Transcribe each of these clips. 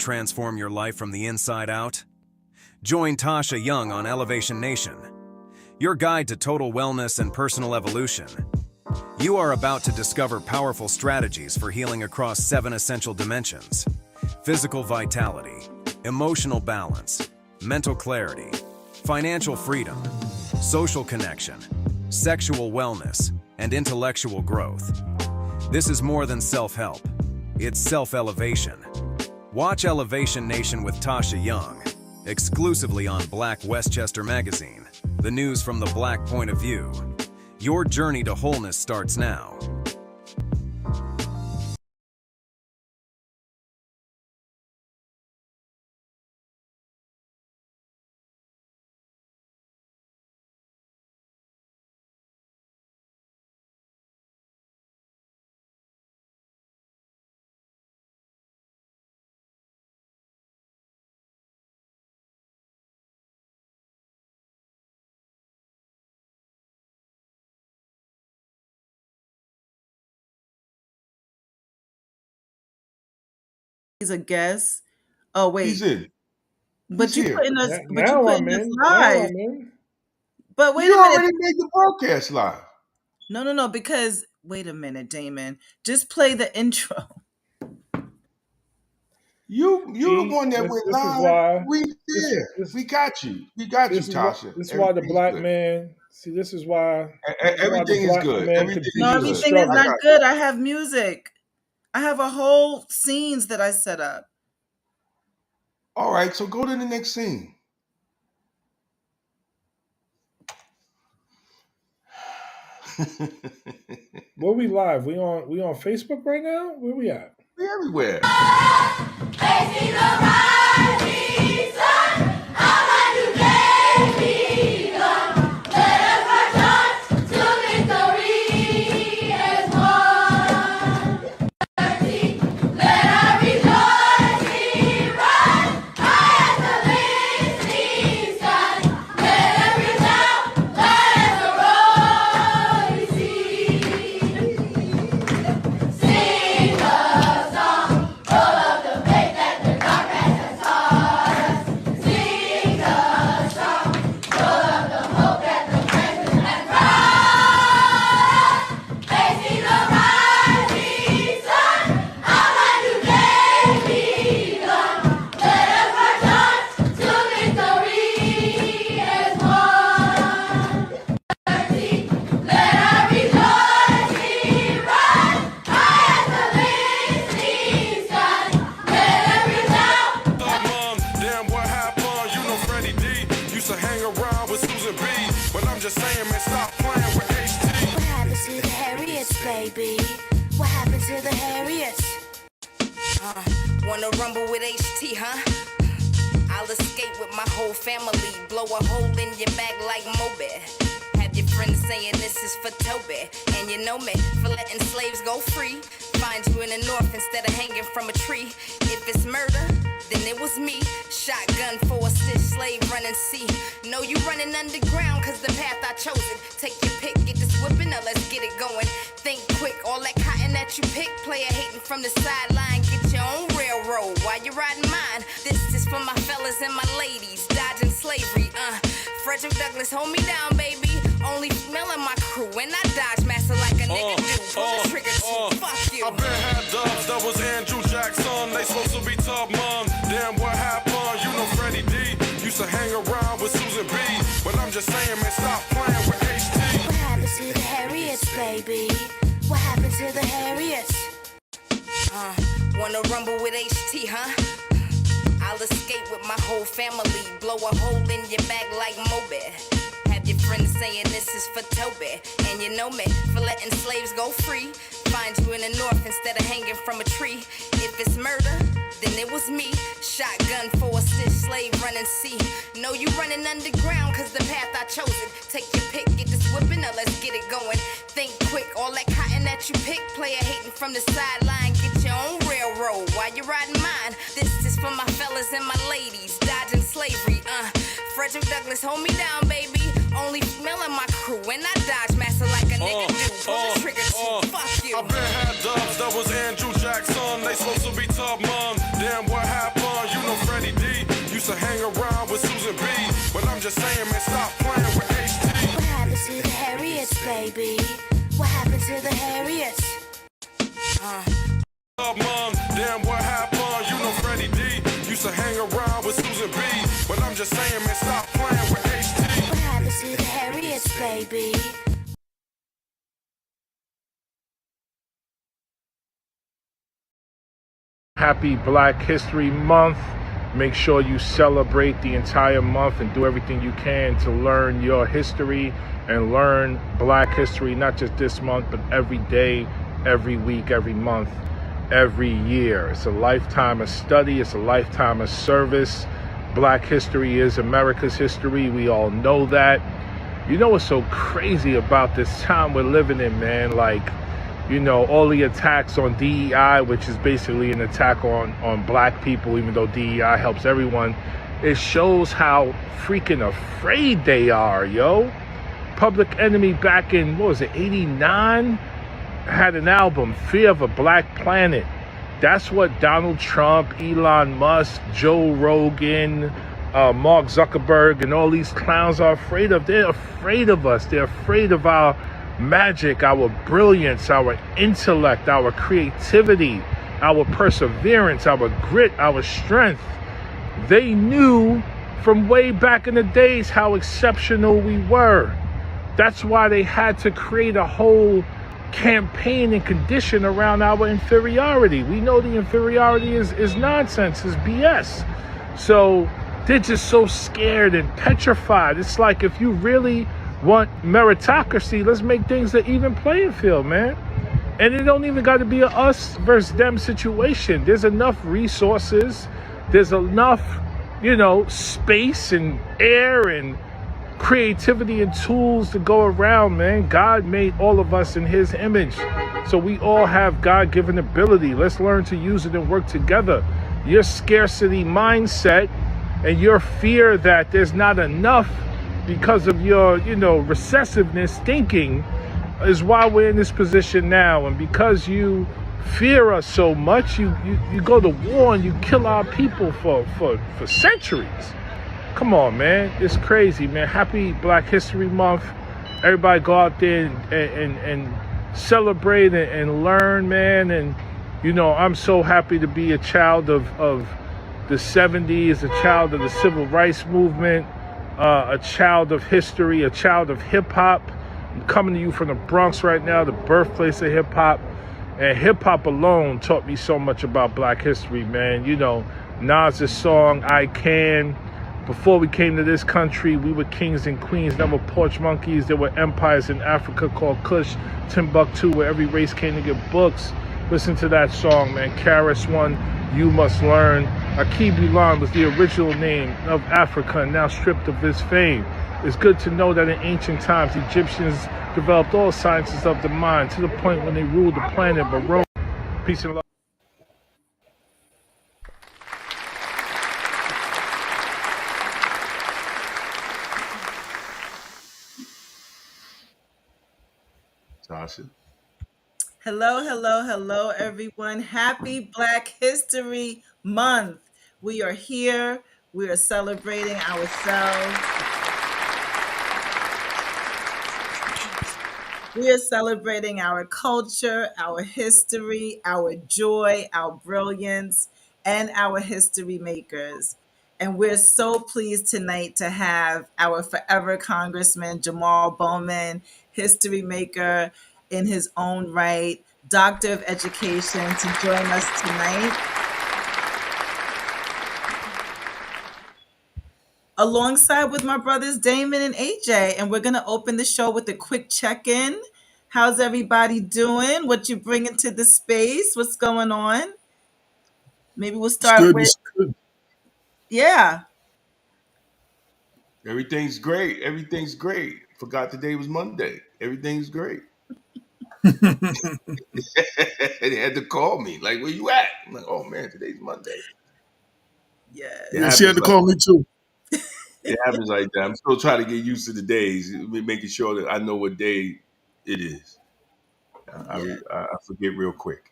transform your life from the inside out? Join Tasha Young on Elevation Nation, your guide to total wellness and personal evolution. You are about to discover powerful strategies for healing across 7 essential dimensions: physical vitality, emotional balance, mental clarity, financial freedom, social connection, sexual wellness, and intellectual growth. This is more than self-help. It's self-elevation. Watch Elevation Nation with Tasha Young, exclusively on Black Westchester Magazine, the news from the Black point of view. Your journey to wholeness starts now. He's a guest. Oh He's wait, in. but He's you here. putting us, but you Now I'm putting us in. Now live. I'm in. But wait You a minute. already made the broadcast live. No, because wait a minute, Damon. Just play the intro. You the See, one that this went this is live. why We this there. this We got you. We got you, this is why Tasha. this is why the Everything's black good. man. See, Everything the is black good. man Everything continues No, is to good. everything is I struggle. not got good. I have music. I have a whole scenes that I set up. you. All right, so go to the next scene. Where we live? We on Facebook right now? Where we at? We everywhere. Facing the rising sun, our God who gave me gun. Let us march on to victory as one. Let our rejoicing rise high as the listening skies. Let every sound let us receive. Sing a song full of the faith that the darkness has taught us. Sing a song full of the hope that the present has brought us. Facing the rising sun, our God who gave me gun. Let us march on to victory as one. Let our rejoicing rise high as the listening skies. Let every sound Damn, what happened? You know Freddie D used to hang around with Susan B. But I'm just saying, man, stop playing with HT. What happened to the Harriets, baby? What happened to the Harriets? Wanna rumble with HT, huh? I'll escape with my whole family. Blow a hole in your back like Moby. Have your friends saying this is for Toby. And you know me for letting slaves go free. Find you in the north instead of hanging from a tree. If it's murder, then it was me. Shotgun for a stitch, slave running sea. Know you running underground cause the path I chose it. Take your pick, get this whipping, now let's get it going. Think quick, all that cotton that you pick. Player hating from the sideline, get your own railroad while you're riding mine. This is for my fellas and my ladies, dodging slavery, Frederick Douglass, hold me down, baby. Only female in my crew, and I dodge master like a nigga do. Pull the trigger too, fuck you. I been had dubs, that was Andrew Jackson. They supposed to be tough, mom. Damn, what happened? You know Freddie D used to hang around with Susan B. But I'm just saying, man, stop playing with HT. What happened to the Harriets, baby? What happened to the Harriets? Wanna rumble with HT, huh? I'll escape with my whole family. Blow a hole in your back like Moby. Have your friends saying this is for Toby. And you know me for letting slaves go free. Find you in the north instead of hanging from a tree. If it's murder, then it was me. Shotgun for a stitch, slave running sea. Know you running underground cause the path I chose it. Take your pick, get this whipping, now let's get it going. Think quick, all that cotton that you pick. Player hating from the sideline, get your own railroad while you're riding mine. This is for my fellas and my ladies, dodging slavery, Frederick Douglass, hold me down, baby. Only female in my crew, and I dodge master like a nigga do. Pull the trigger too, fuck you. I been had dubs, that was Andrew Jackson. They supposed to be tough, mom. Damn, what happened? to hang around with Susan B. But I'm just saying, man, stop playing with HT. What happened to the Harriets, baby? What happened to the Harriets? Mom, damn, what happened? You know Freddie D used to hang around with Susan B. But I'm just saying, man, stop playing with HT. What happened to the Harriets, baby? Happy Black History Month. Make sure you celebrate the entire month and do everything you can to learn your history and learn Black history, not just this month, but every day, every week, every month, every year. It's a lifetime of study. It's a lifetime of service. Black history is America's history. We all know that. You know what's so crazy about this time we're living in, man? Like, you know, all the attacks on DEI, which is basically an attack on black people, even though DEI helps everyone, it shows how freaking afraid they are, yo. Public Enemy back in, what was it, 89? Had an album, Fear of a Black Planet. That's what Donald Trump, Elon Musk, Joe Rogan, Mark Zuckerberg, and all these clowns are afraid of. They're afraid of us. They're afraid of our magic, our brilliance, our intellect, our creativity, our perseverance, our grit, our strength. They knew from way back in the days how exceptional we were. That's why they had to create a whole campaign and condition around our inferiority. We know the inferiority is nonsense, is BS. So they're just so scared and petrified. It's like, if you really want meritocracy, let's make things an even playing field, man. And it don't even got to be a us versus them situation. There's enough resources. There's enough, you know, space and air and creativity and tools to go around, man. God made all of us in his image. So we all have God-given ability. Let's learn to use it and work together. Your scarcity mindset and your fear that there's not enough because of your, you know, recessiveness thinking is why we're in this position now. And because you fear us so much, you go to war and you kill our people for centuries. Come on, man. It's crazy, man. Happy Black History Month. Everybody go out there and celebrate and learn, man. And, you know, I'm so happy to be a child of the 70s, a child of the civil rights movement, a child of history, a child of hip-hop. I'm coming to you from the Bronx right now, the birthplace of hip-hop. And hip-hop alone taught me so much about Black history, man. You know, Nas's song, I Can. Before we came to this country, we were kings and queens, never porch monkeys. There were empires in Africa called Kush, Timbuktu, where every race came to get books. Listen to that song, man. Karis One, You Must Learn. Akibulan was the original name of Africa and now stripped of its fame. It's good to know that in ancient times, Egyptians developed all sciences of the mind to the point when they ruled the planet. But Rome, peace and love. Tasha. Hello, hello, hello, everyone. Happy Black History Month. We are here. We are celebrating ourselves. We are celebrating our culture, our history, our joy, our brilliance, and our history makers. And we're so pleased tonight to have our forever Congressman Jamal Bowman, history maker in his own right, doctor of education, to join us tonight. Alongside with my brothers Damon and AJ. And we're going to open the show with a quick check-in. How's everybody doing? What you bringing to the space? What's going on? Maybe we'll It's start good. with, It's good. yeah. Everything's great. Everything's great. Forgot today was Monday. Everything's great. They had to call me. Like, where you at? I'm like, oh man, today's Monday. Yes. It Yeah, she had happens to like call me too. it happens like that. I'm still trying to get used to the days, making sure that I know what day it is. Yeah. I forget real quick.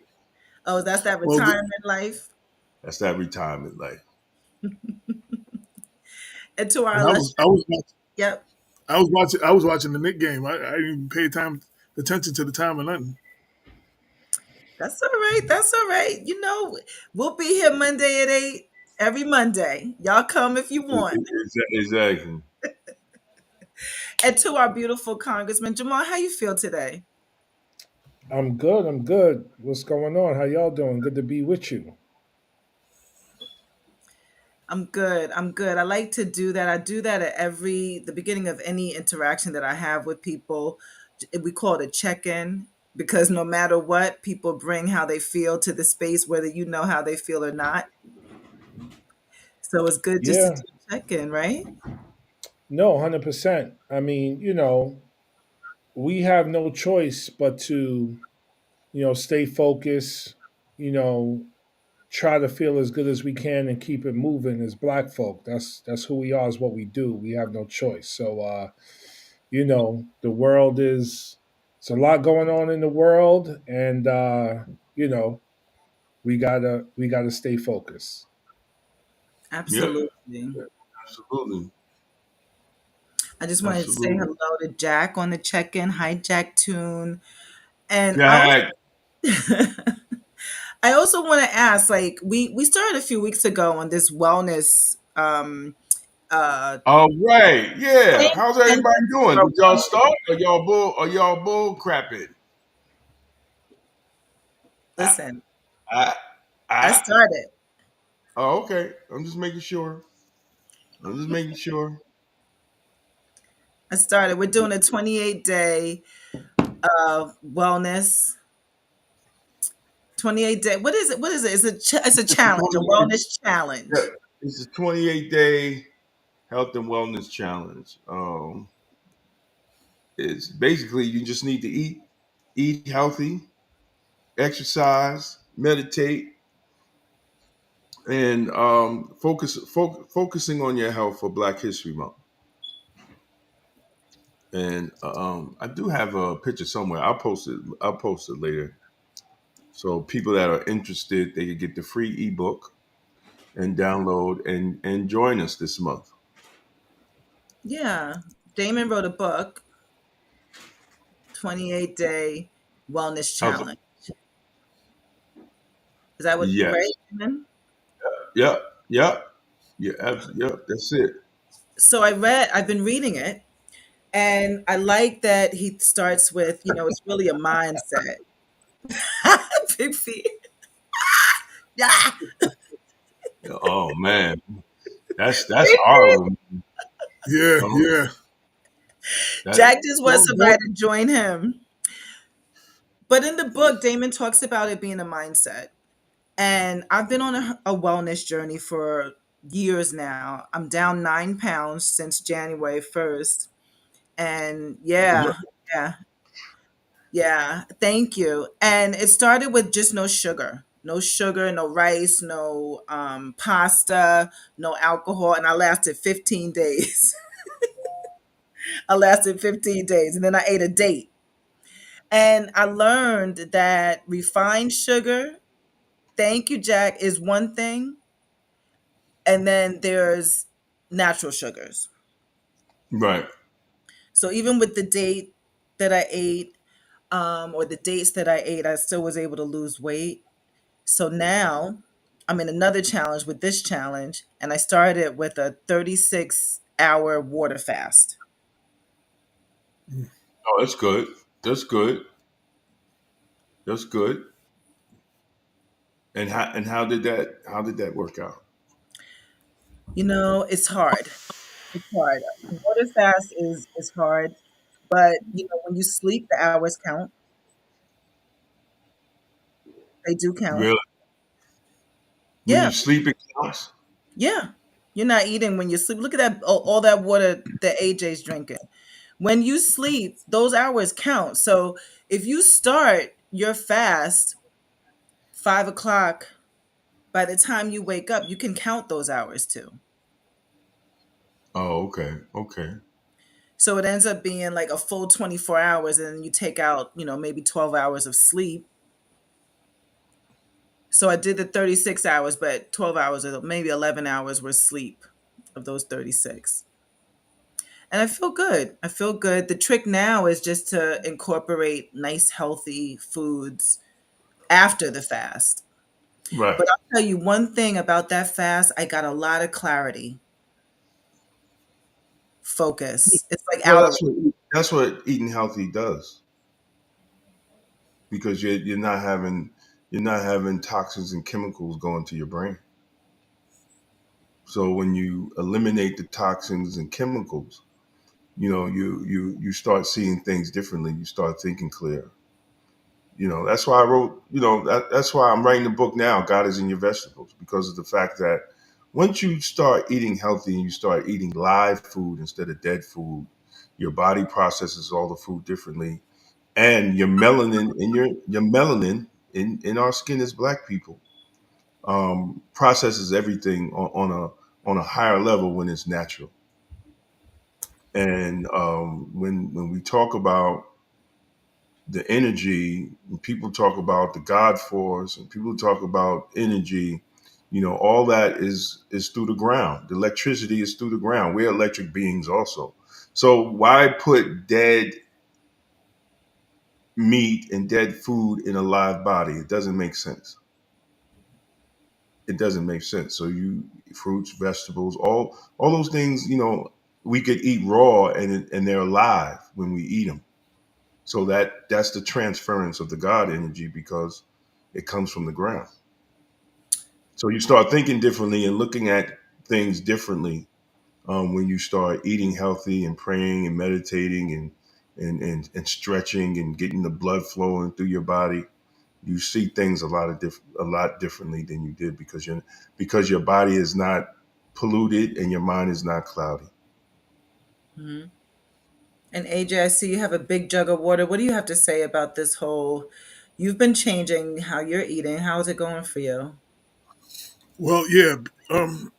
Oh, that's that Well, retirement life. That's that retirement life. And to our And illustrious, yep, I was watching the Nick game. I didn't even pay attention to the time or nothing. that's all right. That's all right. We'll be here Monday at 8, every Monday. Y'all come if you want. Exactly. And to our beautiful Congressman Jamal, how you feel today? I'm good. I'm good. What's going on? How y'all doing? Good to be with you. I'm good. I'm good. I like to do that. I do that at the beginning of any interaction that I have with people. We call it a check-in because no matter what, people bring how they feel to the space, whether you know how they feel or not. So it's good just to Yeah. do a check-in, right? No, 100%. I mean, we have no choice but to, stay focused, you know, try to feel as good as we can and keep it moving as black folk. That's who we are, is what we do. We have no choice. So the world is it's a lot going on in the world, and you know, we gotta stay focused. Yep. Absolutely. Absolutely. I just wanted to say Absolutely. hello to Jack on the check-in. Hi, Jack Toon. And Jack. I also want to ask, like, we started a few weeks ago on this wellness uh All right. Yeah. paying How's everybody attention to doing? our Did y'all wellness. start? Are y'all bull crapping? I, Listen, I, I I, started. oh, okay. I'm just making sure. I'm just making sure. I started. We're doing a 28-day wellness. 28-day. What is it? What is it? It's a It's a challenge, a 20, wellness challenge. yeah, it's a 28-day health and wellness challenge. It's basically you just need to eat healthy, exercise, meditate, and focusing on your health for Black History Month. And I do have a picture somewhere. I'll post it. I'll post it later. So people that are interested, they can get the free ebook and download and join us this month. Yeah. Damon wrote a book, 28-day wellness How's it? challenge. Is that what right, Yes. Damon? Yep. Yep. Yeah. Yep. That's it. So I've been reading it, and I like that he starts with, it's really a mindset. Big feet. Yeah. Oh man, that's Big feet. horrible. Yeah, Oh, yeah. that Jack just wants Don't somebody to join him. But in the book, Damon talks about it being a mindset. And I've been on a wellness journey for years now. I'm down 9 pounds since January 1st. And yeah, yeah, thank you. And it started with just no sugar. No sugar, no rice, no pasta, no alcohol. And I lasted 15 days. I lasted 15 days. And then I ate a date. And I learned that refined sugar, thank you, Jack, is one thing. And then there's natural sugars. right. So even with the date that I ate, or the dates that I ate, I still was able to lose weight. So now I'm in another challenge with this challenge, and I started with a 36-hour water fast. Oh, that's good. That's good. That's good. And how did that work out? It's hard. It's hard. Water fast is hard, but when you sleep, the hours count. They do count. Really? When Yeah, you sleep, it counts. yeah. You're not eating when you sleep. Look at that, all that water that AJ's drinking. When you sleep, those hours count. So if you start your fast 5 o'clock, by the time you wake up, you can count those hours too. Oh, okay. Okay. So it ends up being like a full 24 hours, and then you take out, maybe 12 hours of sleep. So I did the 36 hours, but 12 hours or maybe 11 hours were sleep. of those 36. And I feel good. I feel good. The trick now is just to incorporate nice, healthy foods after the fast. Right. But I'll tell you one thing about that fast, I got a lot of clarity, focus. It's like Well, hour. that's what eating healthy does, because you're not having toxins and chemicals going to your brain. So when you eliminate the toxins and chemicals, you start seeing things differently. You start thinking clear. That's why I wrote. That's why I'm writing the book now. God is in your vegetables, because of the fact that once you start eating healthy and you start eating live food instead of dead food, your body processes all the food differently, and your melanin in our skin as Black people processes everything on a higher level when it's natural. And when we talk about the energy, and people talk about the God force, and people talk about energy, all that is through the ground. The electricity is through the ground. We're electric beings also. So why put dead meat and dead food in a live body? It doesn't make sense. It doesn't make sense. So you fruits, vegetables, all those things, we could eat raw, and they're alive when we eat them. So that's the transference of the God energy, because it comes from the ground. So you start thinking differently and looking at things differently when you start eating healthy and praying and meditating and stretching and getting the blood flowing through your body. You see things a lot differently than you did, because your body is not polluted and your mind is not cloudy. Mhm. And AJ, I see you have a big jug of water. What do you have to say about this whole? You've been changing how you're eating. How's it going for you? Well, yeah, I'm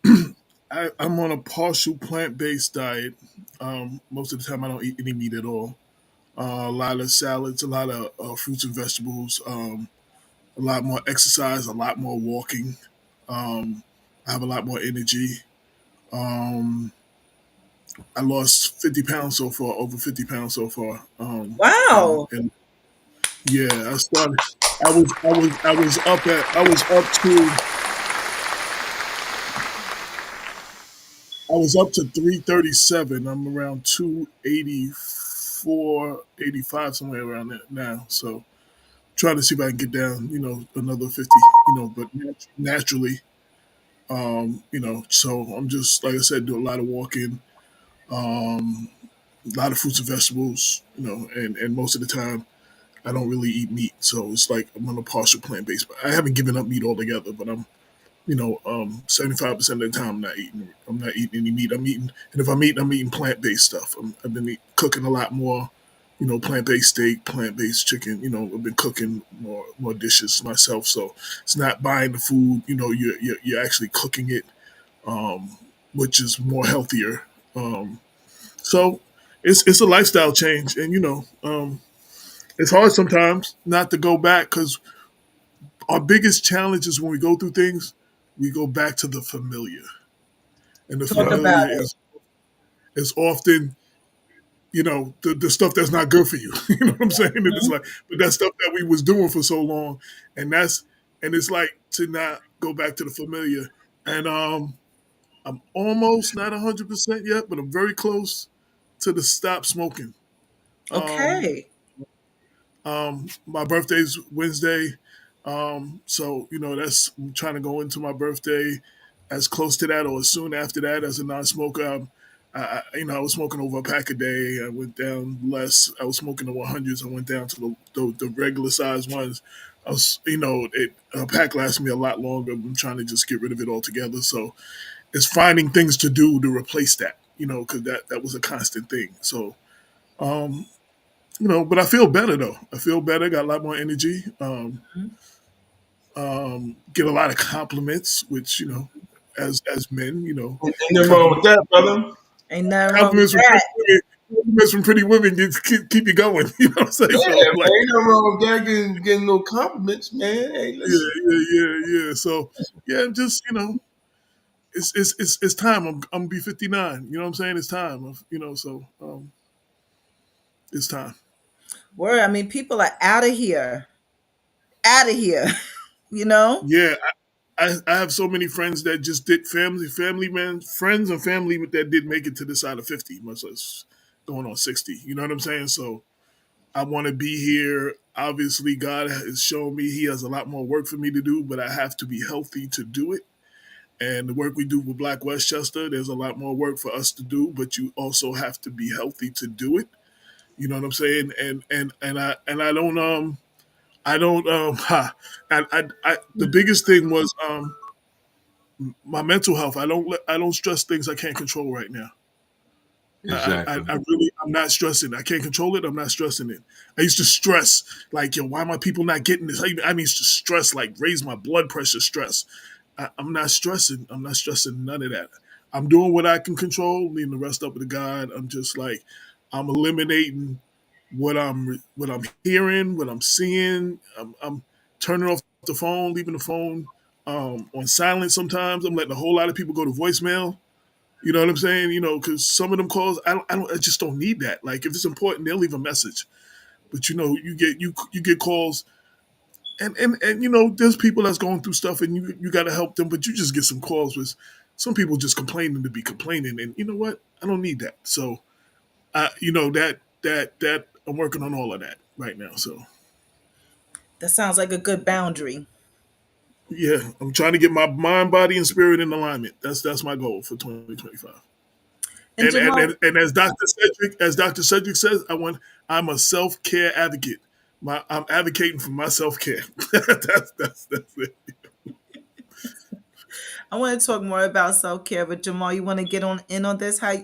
on a partial plant based diet. Most of the time, I don't eat any meat at all. A lot of salads, a lot of fruits and vegetables, a lot more exercise, a lot more walking. Um, I have a lot more energy. Um, I lost 50 pounds so far, over 50 pounds so far. Wow. And yeah, I started. I was up to I was up to 337. I'm around 284, 85, somewhere around there now. So trying to see if I can get down, another 50, but naturally, so I'm just, like I said, do a lot of walking, a lot of fruits and vegetables, and most of the time I don't really eat meat. So it's like I'm on a partial plant based. I haven't given up meat altogether, but I'm 75% of the time I'm not eating any meat. I'm eating, and if I'm eating, I'm eating plant based stuff. I've been cooking a lot more, plant based steak, plant based chicken. I've been cooking more dishes myself, so it's not buying the food. You're actually cooking it, um, which is more healthier. So it's a lifestyle change, and it's hard sometimes not to go back, because our biggest challenge is when we go through things, we go back to the familiar, and the Talk Right. about familiar it. is often the stuff that's not good for you. You know what I'm saying? And it's Mhm. like, but that stuff that we was doing for so long, and it's like to not go back to the familiar. And I'm almost not 100% yet, but I'm very close to the stop smoking. Um, Okay. my birthday's Wednesday, so that's, I'm trying to go into my birthday as close to that or as soon after that as a non-smoker. I was smoking over a pack a day. I went down less. I was smoking the 100s. I went down to the regular size ones. A pack lasts me a lot longer. I'm trying to just get rid of it altogether. So it's finding things to do to replace that. Because that was a constant thing. So um, but I feel better though. I feel better. Got a lot more energy. Mhm. Get a lot of compliments, which as men, Ain't nothing wrong with compliments that, brother. Ain't nothing wrong with compliments from that. pretty women, compliments from pretty women keep you going. You know what I'm saying? Yeah, So man, like, ain't nothing wrong with that. Getting no compliments, man. Hey, yeah, listen. yeah, yeah, yeah. So yeah, just it's time. I'm gonna be 59. You know what I'm saying? It's time. So it's time. Word. I mean, people are out of here. Out of here. you know? Yeah, I have so many friends that just did family man, friends and family that did make it to the side of 50, much less going on 60. You know what I'm saying? So I want to be here. Obviously, God has shown me He has a lot more work for me to do, but I have to be healthy to do it. And the work we do with Black Westchester, there's a lot more work for us to do, but you also have to be healthy to do it. You know what I'm saying? And I don't ha, the biggest thing was my mental health. I don't stress things I can't control right now. Exactly. I'm not stressing. I can't control it. I'm not stressing it. I used to stress like, yo, why are my people not getting this? I used to stress, like raise my blood pressure, stress. I'm not stressing. I'm not stressing none of that. I'm doing what I can control, leaving the rest up to God. I'm just like, I'm eliminating what I'm hearing, what I'm seeing. I'm turning off the phone, leaving the phone on silent. Sometimes I'm letting a whole lot of people go to voicemail. You know what I'm saying? Because some of them calls, I just don't need that. Like if it's important, they'll leave a message. But you get calls, and there's people that's going through stuff, and you got to help them. But you just get some calls with some people just complaining to be complaining, and you know what? I don't need that. So that I'm working on all of that right now. So That sounds like a good boundary. yeah, I'm trying to get my mind, body, and spirit in alignment. That's my goal for 2025. And Jamal, And as Dr. Cedric says, I'm a self care advocate. I'm advocating for my self care. That's it. I want to talk more about self care, but Jamal, you want to get on in on this? How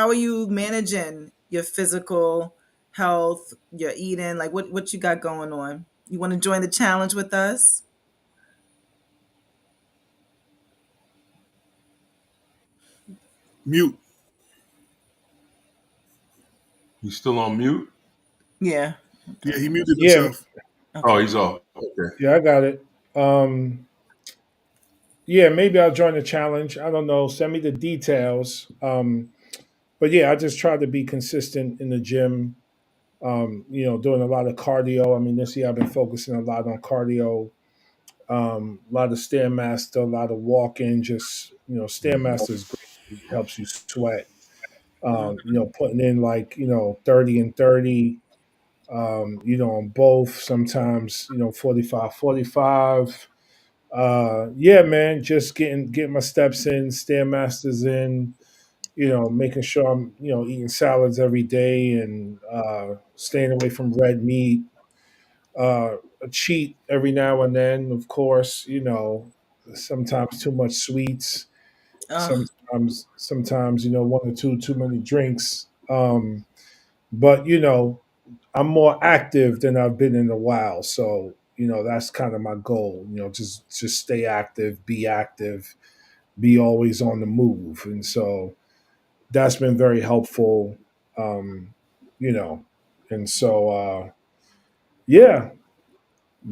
are you managing your physical health, your eating? Like what you got going on? You want to join the challenge with us? Mute. You still on mute? Yeah. Yeah, Okay. he muted Yeah, himself. Oh, Okay. he's off. Okay. yeah, I got it. Yeah, maybe I'll join the challenge. I don't know. Send me the details. But yeah, I just try to be consistent in the gym. Doing a lot of cardio. I mean, this year I've been focusing a lot on cardio. A lot of stairmaster, a lot of walking. Just stairmaster is great. It helps you sweat. Putting in like 30 and 30. On both. Sometimes 45, 45. Yeah, man, just getting my steps in, stairmasters in. Making sure I'm eating salads every day and staying away from red meat. A cheat every now and then, of course. Sometimes too much sweets. Uh, Sometimes one or two too many drinks. But I'm more active than I've been in a while, so that's kind of my goal. Just stay active, be always on the move, and so that's been very helpful. Um, you know, and so yeah,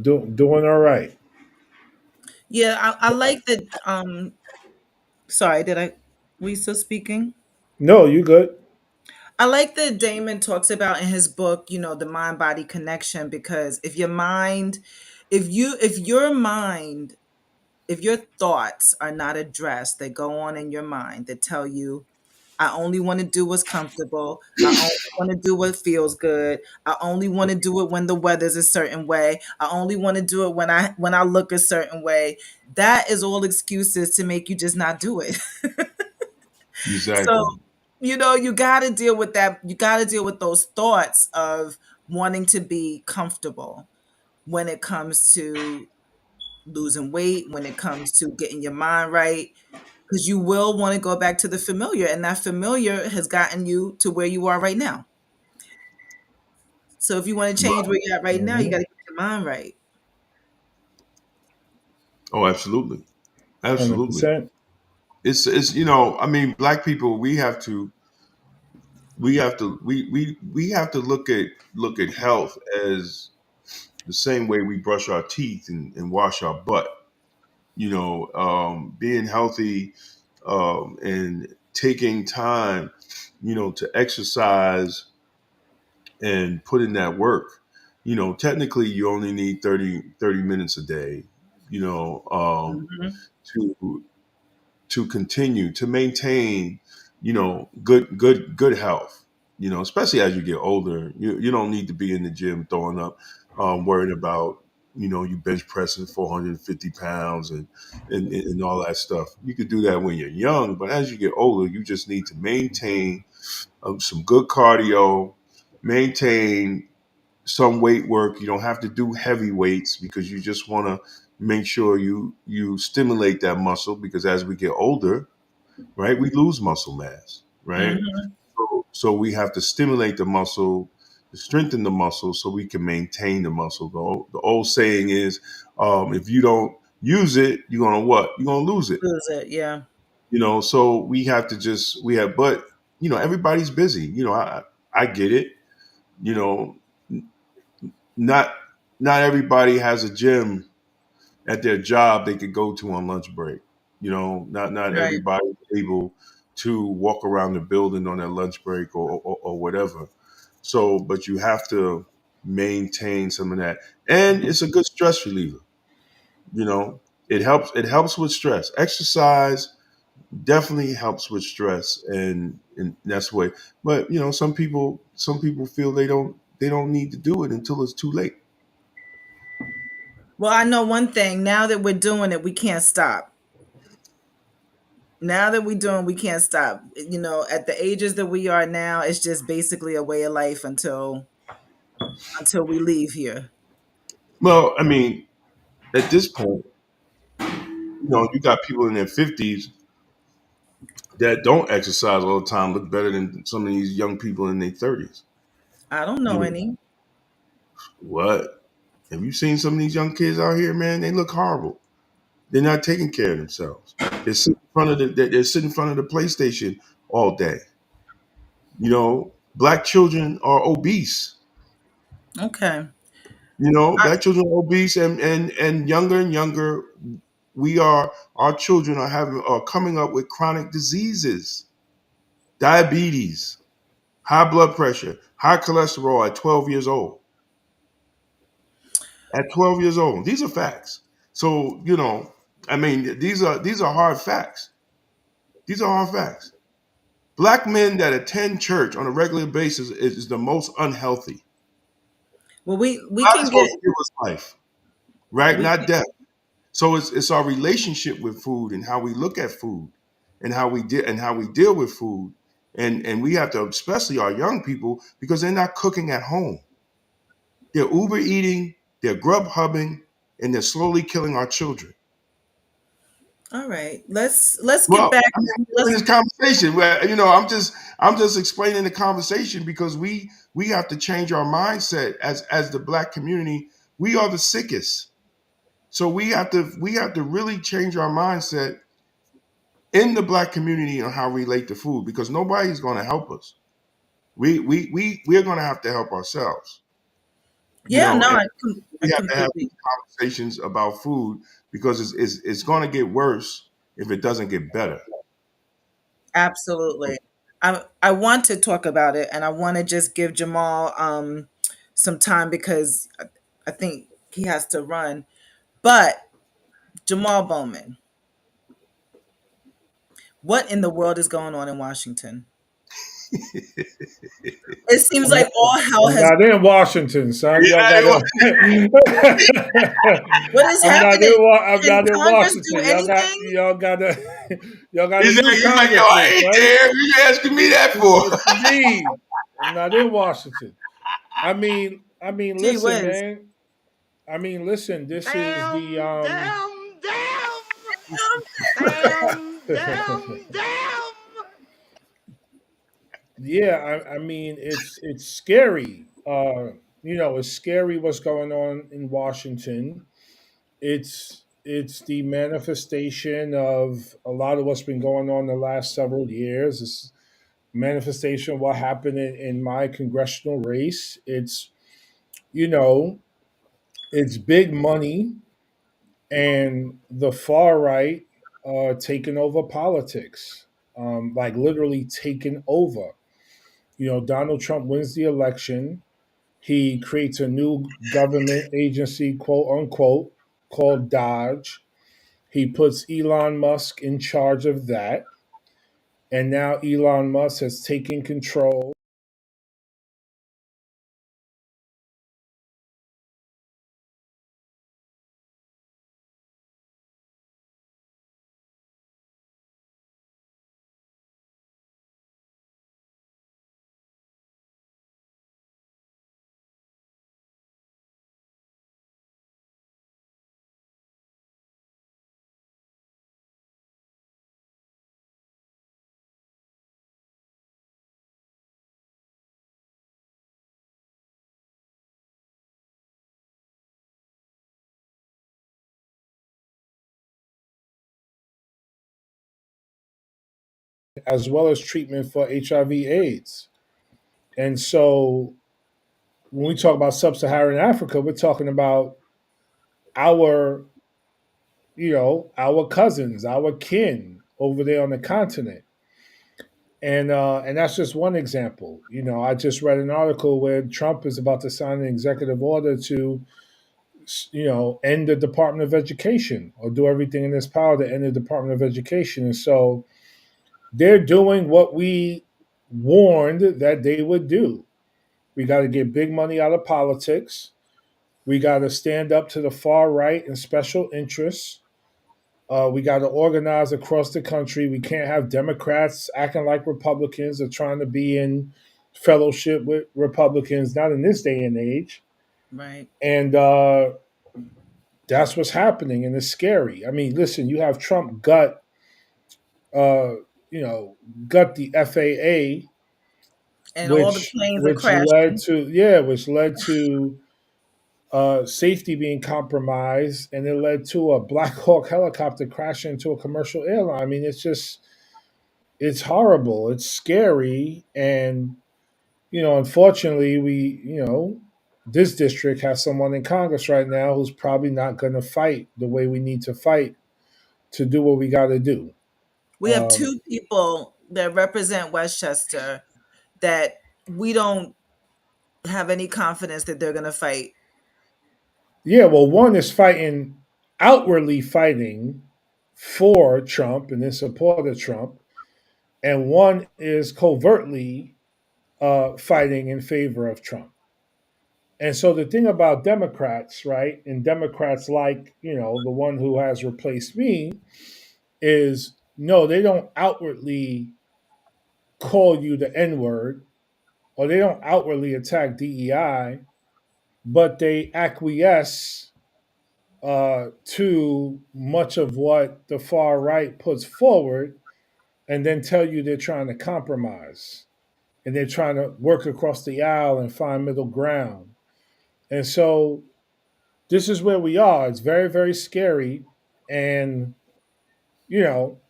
doing all right. yeah, I like that. Sorry, did I? Were you still speaking? No, you good? I like that Damon talks about in his book, the mind body connection, because if your mind, if your thoughts are not addressed, that go on in your mind that tell you, I only want to do what's comfortable. I only want to do what feels good. I only want to do it when the weather's a certain way. I only want to do it when I look a certain way. That is all excuses to make you just not do it. So, Exactly. you got to deal with that. You got to deal with those thoughts of wanting to be comfortable when it comes to losing weight, when it comes to getting your mind right, because you will want to go back to the familiar, and that familiar has gotten you to where you are right now. So if you want to change where you're at right now, you got Mhm. to get your mind right. Oh, absolutely. Hundred Absolutely. percent. It's I mean, black people, we have to look at health as the same way we brush our teeth and wash our butt. being healthy, and taking time, to exercise and put in that work. Technically you only need 30 minutes a day, you know, Hmm. to continue to maintain, good health. Especially as you get older, you don't need to be in the gym throwing up, worrying about, you bench pressing 450 pounds and all that stuff. You could do that when you're young, but as you get older, you just need to maintain, some good cardio, maintain some weight work. You don't have to do heavy weights because you just want to make sure you stimulate that muscle, because as we get older, right, we lose muscle mass, right? Hmm. So we have to stimulate the muscle, to strengthen the muscle, so we can maintain the muscle. The old saying is, if you don't use it, you're gonna what? You're gonna lose it. Lose it. Yeah. So we have to just we have, but everybody's busy. I get it. You know, not not everybody has a gym at their job they could go to on lunch break. Not Right. everybody is able to walk around the building on their lunch break, or whatever. So, but you have to maintain some of that, and it's a good stress reliever. You know, it helps with stress. Exercise definitely helps with stress, and that's the way. But some people feel they don't need to do it until it's too late. Well, I know one thing. Now that we're doing it, we can't stop. Now that we're doing, we can't stop. At the ages that we are now, it's just basically a way of life until we leave here. Well, I mean, at this point, you got people in their 50s that don't exercise all the time look better than some of these young people in their 30s. I don't You know know any. what? Have you seen some of these young kids out here, man? They look horrible. They're not taking care of themselves. They're sitting in front of the PlayStation all day. Black children are obese. Okay. Black children are obese, and younger and younger. Our children are coming up with chronic diseases, diabetes, high blood pressure, high cholesterol at 12 years old. At 12 years old, these are facts. So I mean, these are hard facts. These are hard facts. Black men that attend church on a regular basis is the most unhealthy. Well, we God is can get supposed to give us life, right? we Not death. So it's our relationship with food, and how we look at food, and how we deal with food, and we have to, especially our young people, because they're not cooking at home. They're Uber eating, they're Grub hubbing, and they're slowly killing our children. all right. Let's get Well, back. I mean, we're having Let's this conversation where I'm just explaining the conversation, because we have to change our mindset as the black community. We are the sickest, so we have to really change our mindset in the black community on how we relate to food, because nobody's going to help us. We're going to have to help ourselves. Yeah, no, And I we have to have completely. these conversations about food, because it's going to get worse if it doesn't get better. Absolutely. I want to talk about it, and I want to just give Jamal some time because I think he has to run. But Jamal Bowman, what in the world is going on in Washington? It seems like all hell I'm has. not in Washington, son. Y'all Yeah, gotta. What is I'm not happening? in. I'm Can not in Congress do Washington. Y'all got. anything? Y'all gotta. Y'all got a He's like, new he's like, yo, I congressman, ain't son. there. What you asking me that for? What you mean? I'm not in Washington. I mean, Gee listen, whiz. man. I mean, listen. This is the Damn, damn, damn, this damn, damn, damn. yeah. I mean, it's scary. It's scary what's going on in Washington. It's the manifestation of a lot of what's been going on the last several years. It's manifestation of what happened in my congressional race. You know, it's big money and the far right taking over politics, like literally taking over. Donald Trump wins the election. He creates a new government agency, quote unquote, called Dodge. He puts Elon Musk in charge of that. And now Elon Musk has taken control as well as treatment for HIV/AIDS. And so when we talk about sub-Saharan Africa, we're talking about our, our cousins, our kin over there on the continent. And that's just one example. I just read an article where Trump is about to sign an executive order to, end the Department of Education, or do everything in his power to end the Department of Education. And so they're doing what we warned that they would do. We got to get big money out of politics. We got to stand up to the far right and special interests. We got to organize across the country. We can't have Democrats acting like Republicans or trying to be in fellowship with Republicans, not in this day and age. Right. And that's what's happening, and it's scary. I mean, listen, you have Trump uh, you know, gut the FAA, And all the which planes are which led crashing. to safety being compromised, and it led to a Black Hawk helicopter crashing into a commercial airline. I mean, it's horrible, it's scary, and unfortunately, this district has someone in Congress right now who's probably not going to fight the way we need to fight to do what we got to do. We have Um, two people that represent Westchester that we don't have any confidence that they're going to fight. yeah, well, one is outwardly fighting for Trump and in support of Trump, and one is covertly fighting in favor of Trump. And so the thing about Democrats, right, and Democrats like, the one who has replaced me, is no, they don't outwardly call you the N word, or they don't outwardly attack DEI, but they acquiesce to much of what the far right puts forward, and then tell you they're trying to compromise and they're trying to work across the aisle and find middle ground. And so this is where we are. It's very, very scary. And, you know,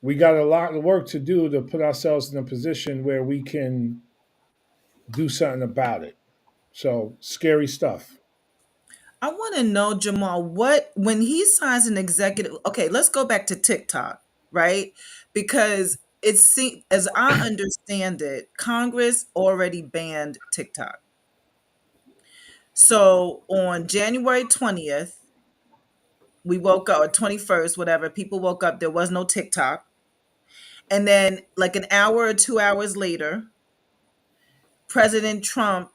we got a lot of work to do to put ourselves in a position where we can do something about it. So scary stuff. I want to know, Jamal, what when he signs an executive. Okay, let's go back to TikTok, right? Because as I understand it, Congress already banned TikTok. So on January 20th, we woke up, or 21st, whatever, people woke up, there was no TikTok. And then, like an hour or 2 hours later, President Trump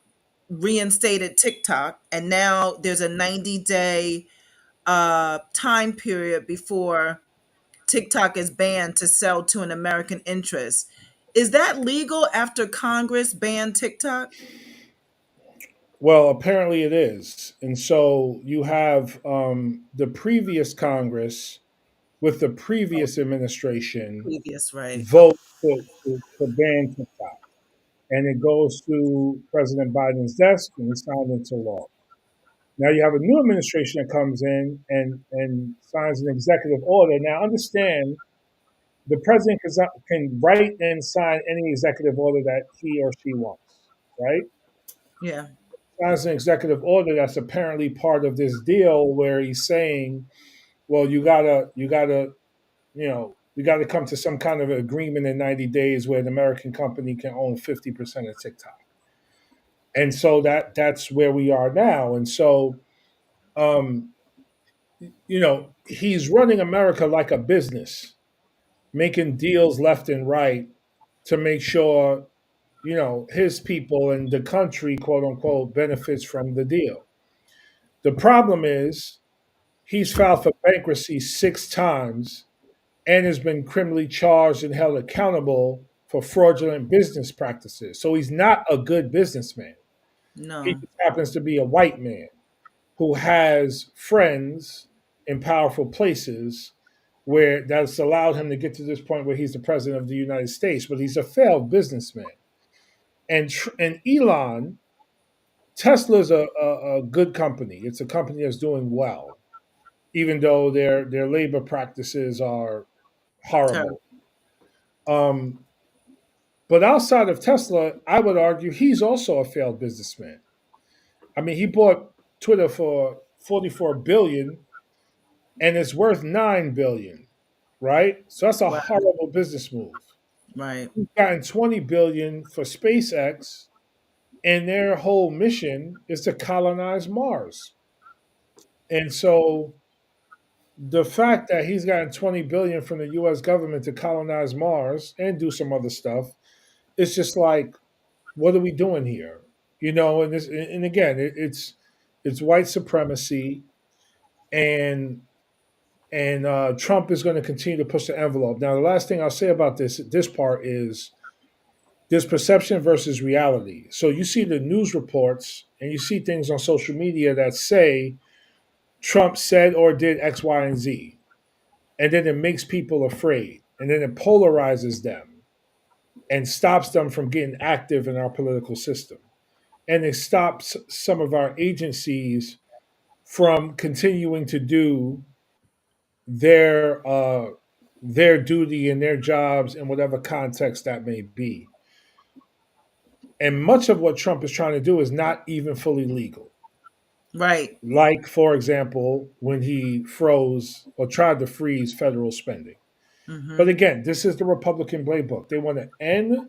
reinstated TikTok. And now there's a 90-day time period before TikTok is banned to sell to an American interest. Is that legal after Congress banned TikTok? Well, apparently it is. And so you have the previous Congress with the Oh, previous administration previous, right? vote to ban TikTok. And it goes to President Biden's desk and it's signed into law. Now you have a new administration that comes in and signs an executive order. Now understand, the president can write and sign any executive order that he or she wants, right? Yeah. signs an executive order that's apparently part of this deal where he's saying, well, we got to come to some kind of agreement in 90 days where an American company can own 50% of TikTok. And so that's where we are now. And so, um, he's running America like a business, making deals left and right to make sure, his people and the country, quote unquote, benefits from the deal. The problem is he's filed for bankruptcy 6 times and has been criminally charged and held accountable for fraudulent business practices. So he's not a good businessman. He No. just happens to be a white man who has friends in powerful places where that's allowed him to get to this point where he's the president of the United States, but he's a failed businessman. And Elon, Tesla's a good company. It's a company that's doing well, even though their labor practices are Terrible. horrible. Um, but outside of Tesla, I would argue he's also a failed businessman. I mean, he bought Twitter for 44 billion and it's worth 9 billion, right? So that's a Wow. horrible business move. Right. He's gotten 20 billion for SpaceX and their whole mission is to colonize Mars. And so the fact that he's gotten 20 billion from the US government to colonize Mars and do some other stuff, it's just like, what are we doing here? And again, it's white supremacy, and Trump is going to continue to push the envelope. Now, the last thing I'll say about this part is there's perception versus reality. So you see the news reports and you see things on social media that say Trump said or did X, Y, and Z, and then it makes people afraid, and then it polarizes them and stops them from getting active in our political system, and it stops some of our agencies from continuing to do their uh, their duty and their jobs in whatever context that may be. And much of what Trump is trying to do is not even fully legal. Right. Like, for example, when he froze or tried to freeze federal spending. But Mm-hmm. again, this is the Republican playbook. They want to end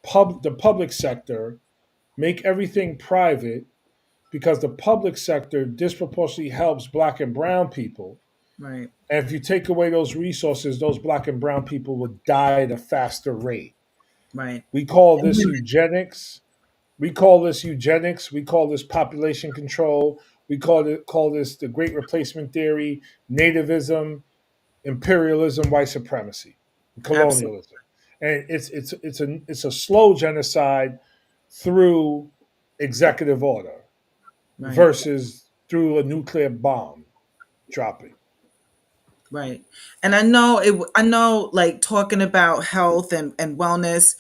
the public sector, make everything private, because the public sector disproportionately helps black and brown people. Right. And if you take away those resources, those black and brown people would die at a faster rate. Right. We call And this women. eugenics. We call this eugenics. We call this population control. We call this the Great Replacement Theory, nativism, imperialism, white supremacy, Absolutely. colonialism, and it's a slow genocide through executive order Right. versus through a nuclear bomb dropping. Right. And I know like talking about health and wellness,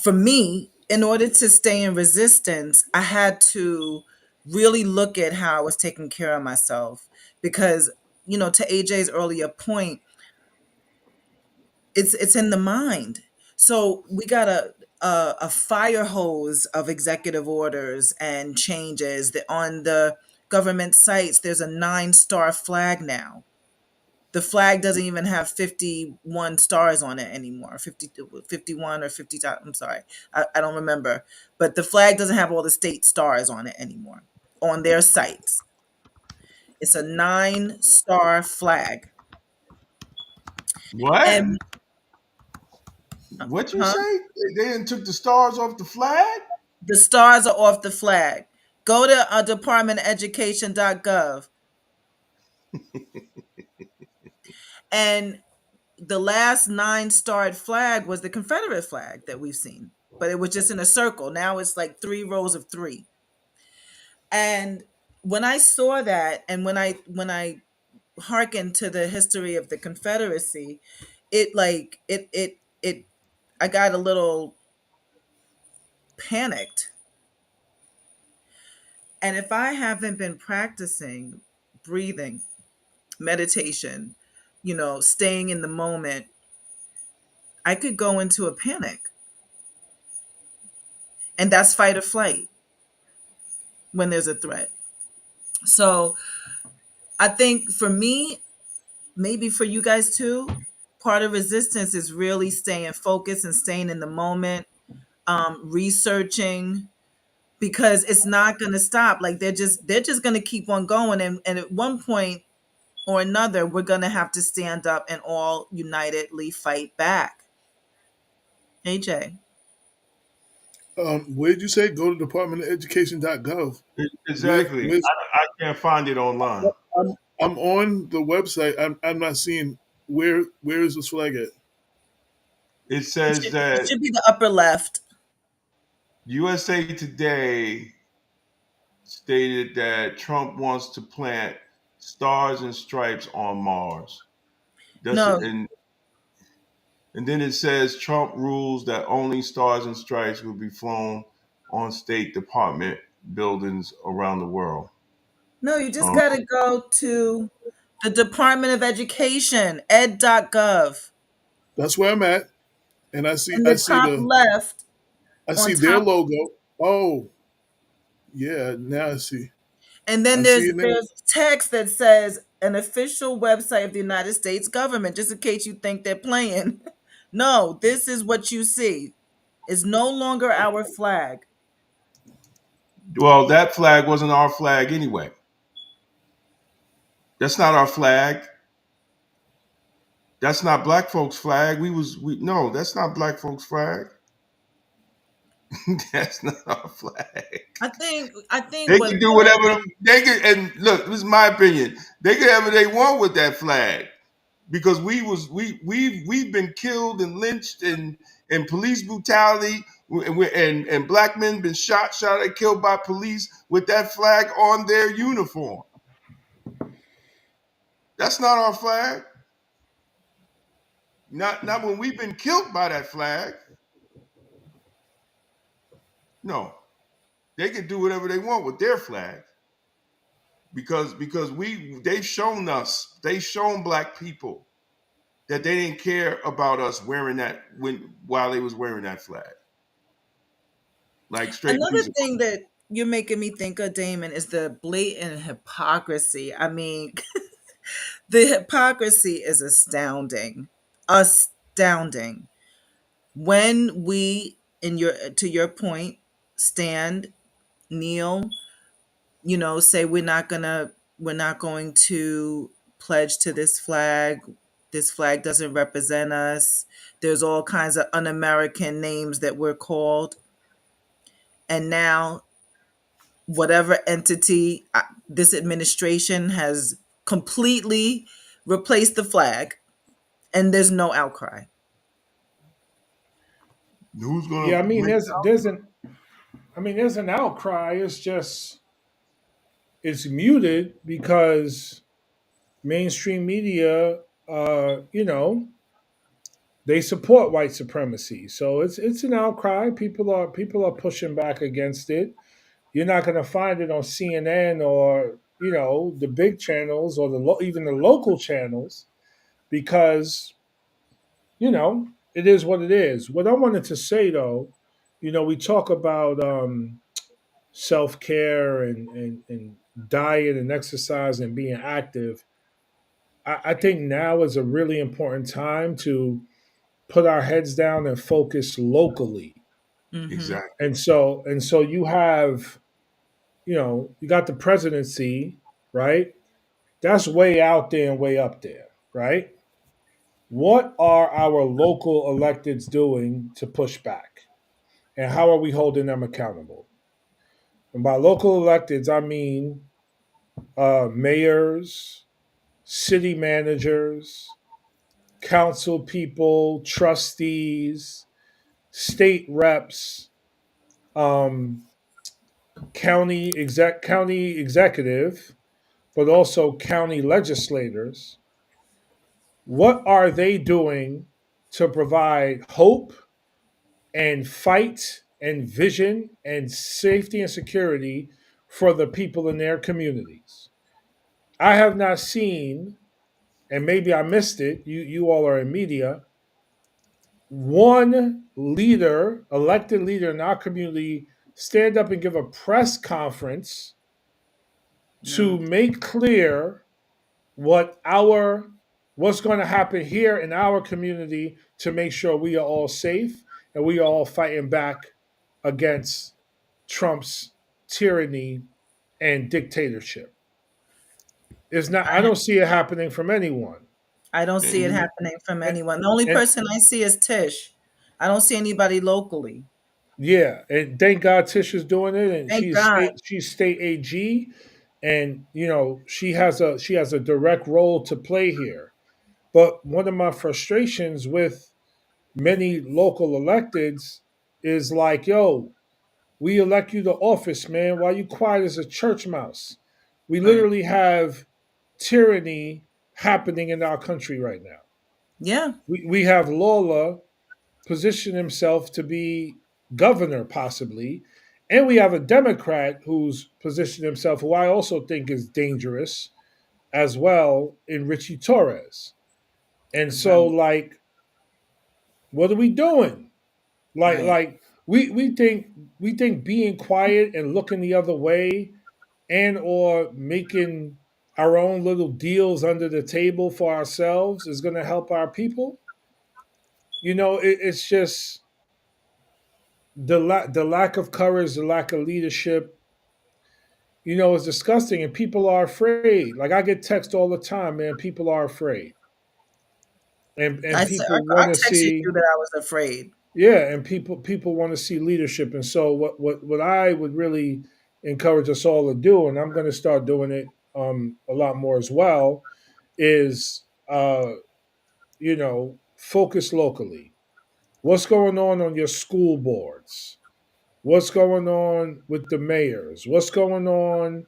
for me, in order to stay in resistance, I had to really look at how I was taking care of myself because, to AJ's earlier point, it's in the mind. So we got a fire hose of executive orders and changes that on the government sites there's a 9-star flag now. The flag doesn't even have 51 stars on it anymore. 50, 51 or 50. I'm sorry. I don't remember. But the flag doesn't have all the state stars on it anymore on their sites. It's a 9-star flag. What? And, What you huh? say? They didn't took the stars off the flag? The stars are off the flag. Go to departmenteducation.gov, and the last 9-starred flag was the Confederate flag that we've seen, but it was just in a circle. Now it's like 3 rows of three. And when I saw that, and when I hearkened to the history of the Confederacy, it I got a little panicked. And if I haven't been practicing breathing, meditation, staying in the moment, I could go into a panic. And that's fight or flight. when there's a threat. So I think for me, maybe for you guys too, part of resistance is really staying focused and staying in the moment, researching, because it's not going to stop. Like they're just going to keep on going, and at one point or another, we're going to have to stand up and all unitedly fight back. AJ. Where did you say go to departmentofelducation.gov? Exactly. Where's I can't find it online. I'm on the website. I'm not seeing where is this flag at? It It says should, it that should be the upper left. USA Today stated that Trump wants to plant stars and stripes on Mars. That's No, and then it says Trump rules that only stars and stripes will be flown on State Department buildings around the world. no, you just Um, got to go to the Department of Education, ed.gov. That's where I'm at, and In the top left, I on see their top, logo. Oh, yeah, now I see. and then I there's see it now. there's text that says an official website of the United States government, just in case you think they're playing. No, this is what you see. It's no longer our flag. well, that flag wasn't our flag anyway. That's not our flag. That's not black folks' flag. We no, that's not black folks' flag. That's not our flag. I think They what can do whatever they can. And look, this is my opinion. They can have what they want with that flag because we've been killed and lynched and police brutality and black men been shot and killed by police with that flag on their uniform. That's not our flag. Not when we've been killed by that flag. No, they can do whatever they want with their flag because they've shown black people that they didn't care about us wearing that while they was wearing that flag, like straight another piece of. thing that you're making me think of, Damon, is the blatant hypocrisy. I mean, the hypocrisy is astounding. Astounding. When we, in your to your point, stand, kneel, say we're not going to pledge to this flag. This flag doesn't represent us. There's all kinds of un-American names that we're called. And now whatever entity, this administration has completely replaced the flag, and there's no outcry. Who's Yeah, gonna I mean, make? there's an outcry. It's just it's muted because mainstream media, you know, they support white supremacy. So it's an outcry. People are pushing back against it. You're not going to find it on CNN or the big channels or even the local channels because it is what it is. What I wanted to say though, we talk about self care and diet and exercise and being active. I think now is a really important time to put our heads down and focus locally. Hmm. Exactly. And so you got the presidency, right? That's way out there and way up there, right? What are our local electeds doing to push back? And how are we holding them accountable? And by local electeds, I mean mayors, city managers, council people, trustees, state reps, um, county executive, but also county legislators. What are they doing to provide hope and fight and vision and safety and security for the people in their communities? I have not seen, and maybe I missed it, you all are in media, one leader, elected leader in our community stand up and give a press conference to No, make clear what our what's going to happen here in our community to make sure we are all safe and we are all fighting back against Trump's tyranny and dictatorship. It's not. I I don't see it happening from anyone. I don't see And it you, happening from And, anyone. The only and person I see is Tish. I don't see anybody locally. yeah, and thank God Tish is doing it, and Thank God. she's state AG, and she has a direct role to play here. But one of my frustrations with many local electeds is like, yo, we elect you to office, man. Why you quiet as a church mouse? We Right. literally have tyranny happening in our country right now. Yeah. We have Lawler position himself to be governor, possibly. And we have a Democrat who's positioned himself, who I also think is dangerous as well, in Richie Torres. And so, Right. like, what are we doing? Like, Right. like we think being quiet and looking the other way and or making our own little deals under the table for ourselves is going to help our people. It's just the lack of courage, the lack of leadership, is disgusting, and people are afraid. Like I get text all the time, man. People are afraid, and people I want to texted see, you that I was afraid. yeah, and people want to see leadership. And so what I would really encourage us all to do, and I'm going to start doing it a lot more as well, is focus locally. What's going on your school boards? What's going on with the mayors? What's going on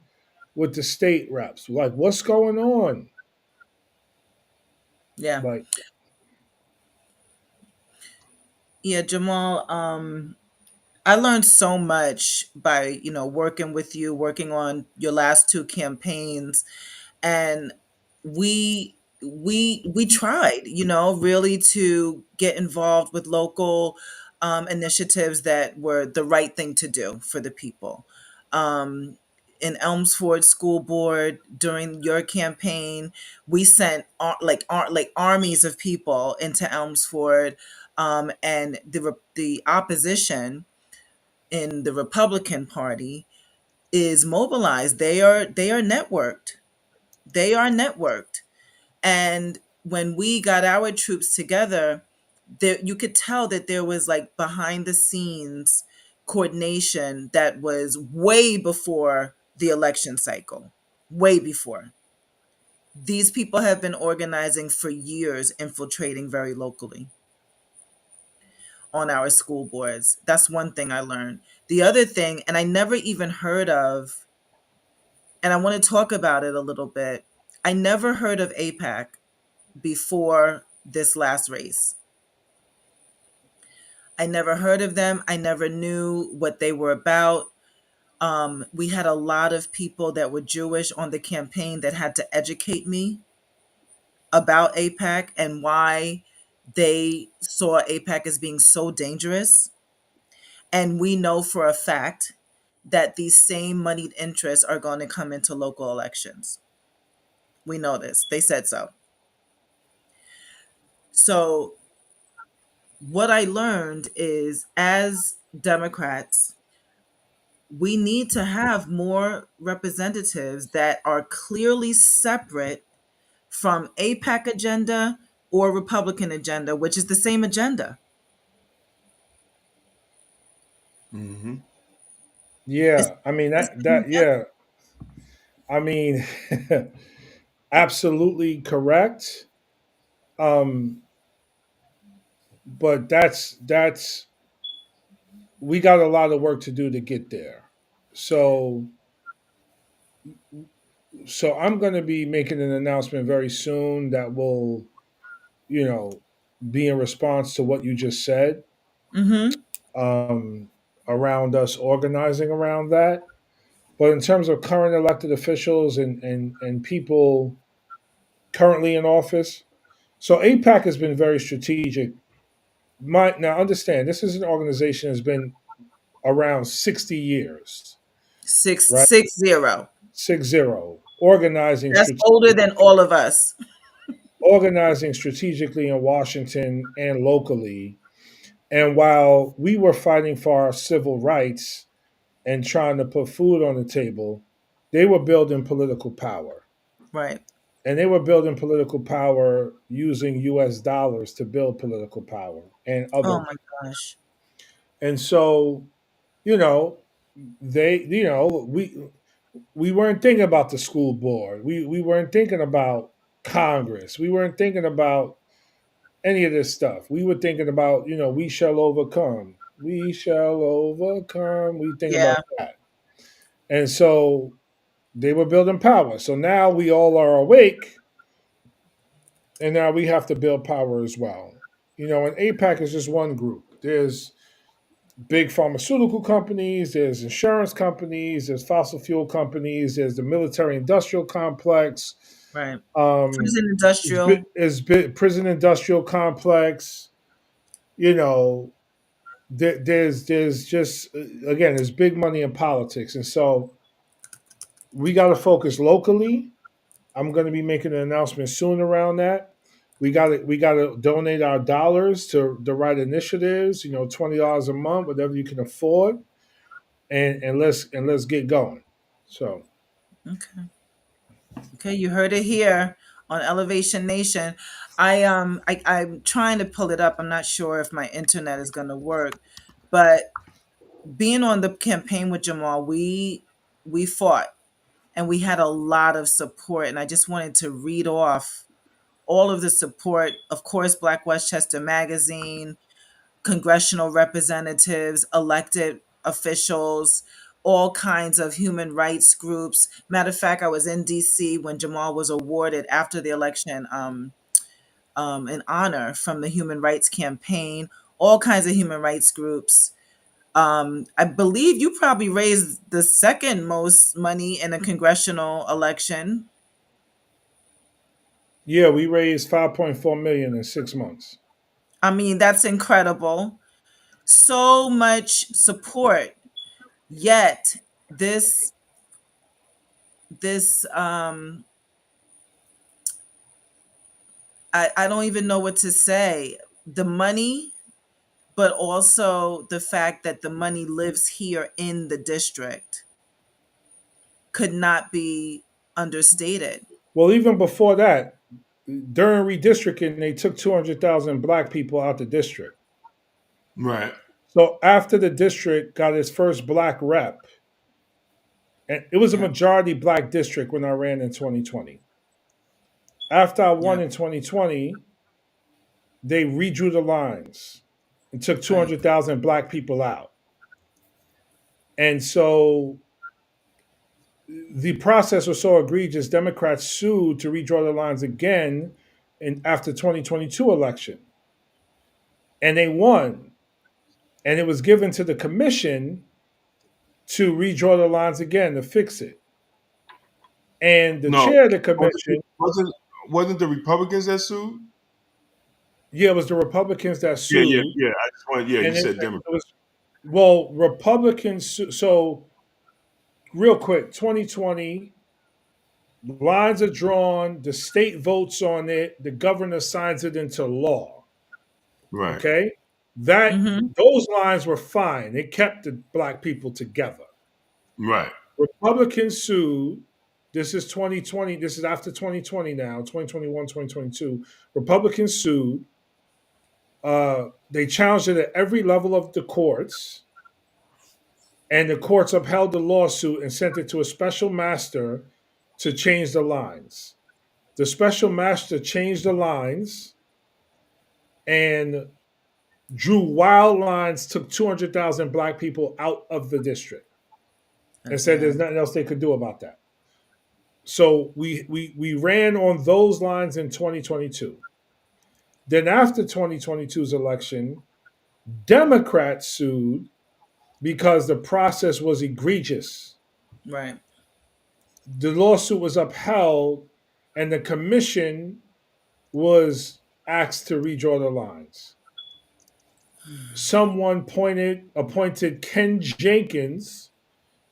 with the state reps? Like, what's going on? Yeah. Like, Yeah, Jamal. I learned so much by, working with you, working on your last two campaigns, and we tried, really to get involved with local initiatives that were the right thing to do for the people. Um, in Elmsford School Board during your campaign, we sent like armies of people into Elmsford, and the opposition in the Republican Party is mobilized. They are networked. They are networked. And when we got our troops together, there you could tell that there was like behind the scenes coordination that was way before the election cycle. Way before. These people have been organizing for years, infiltrating very locally on our school boards. That's one thing I learned. The other thing, and I never even heard of, and I want to talk about it a little bit. I never heard of APAC before this last race. I never heard of them. I never knew what they were about. We had a lot of people that were Jewish on the campaign that had to educate me about APAC and why they saw APAC as being so dangerous. And we know for a fact that these same moneyed interests are going to come into local elections. We know this. They said so. So, what I learned is as Democrats, we need to have more representatives that are clearly separate from APAC agenda or Republican agenda, which is the same agenda. hmm It's, yeah, I mean it's the same agenda. yeah, I mean, absolutely correct. Um, but that's we got a lot of work to do to get there. So I'm going to be making an announcement very soon that will, you know, be in response to what you just said, Mm-hmm. um, around us organizing around that. But in terms of current elected officials and people currently in office, so APAC has been very strategic. Now understand, this is an organization that's been around 60 years, Six right? six zero. 60, organizing That's older strategically, than all of us. organizing strategically in Washington and locally. And while we were fighting for our civil rights and trying to put food on the table, they were building political power. Right. And they were building political power using US dollars to build political power and Oh other. my gosh. And so, you know, we weren't thinking about the school board. We weren't thinking about Congress. We weren't thinking about any of this stuff. We were thinking about, we shall overcome. We shall overcome. We think about Yeah. that. And so they were building power. So now we all are awake, and now we have to build power as well. And APAC is just one group. There's big pharmaceutical companies, there's insurance companies, there's fossil fuel companies, there's the military industrial complex, Right. um, Prison industrial. prison industrial complex. You know, there's just again, there's big money in politics, and so we got to focus locally. I'm going to be making an announcement soon around that. We got to donate our dollars to the right initiatives. $20 a month, whatever you can afford, and let's get going. So Okay. Okay, you heard it here on Elevation Nation. I'm trying to pull it up. I'm not sure if my internet is going to work, but being on the campaign with Jamal, we fought and we had a lot of support, and I just wanted to read off all of the support. Of course, Black Westchester Magazine, congressional representatives, elected officials, all kinds of human rights groups. Matter of fact, I was in DC when Jamal was awarded after the election an honor from the Human Rights Campaign, all kinds of human rights groups. I believe you probably raised the second most money in a congressional election. yeah, we raised 5.4 million in 6 months. I mean, that's incredible. So much support. Yet this this I don't even know what to say. The money, but also the fact that the money lives here in the district could not be understated. Well, even before that, during redistricting, they took 200,000 black people out the district. Right. So after the district got its first black rep, and it was a Yeah, majority black district when I ran in 2020. After I yeah, won in 2020, they redrew the lines and took right. 200,000 black people out. And so the process was so egregious, Democrats sued to redraw the lines again after 2022 election. And they won. And it was given to the commission to redraw the lines again to fix it. And the No, chair of the wasn't commission, wasn't the Republicans that sued? yeah, it was the Republicans that Yeah, yeah, sued. yeah. I just want. Yeah, you And it, said it Democrat. was, well, Republicans, so real quick, 2020, lines are drawn, the state votes on it, the governor signs it into law. Right, Okay? That Mm-hmm. those lines were fine. It kept the black people together. right, Republicans sued. This is 2020. This is after 2020 now, 2021, 2022. Republicans sued. They challenged it at every level of the courts, and the courts upheld the lawsuit and sent it to a special master to change the lines. The special master changed the lines and drew wild lines, took 200,000 black people out of the district, and said Yeah, there's nothing else they could do about that. So we ran on those lines in 2022. Then after 2022's election, Democrats sued because the process was egregious. right. The lawsuit was upheld, and the commission was asked to redraw the lines. someone appointed Ken Jenkins,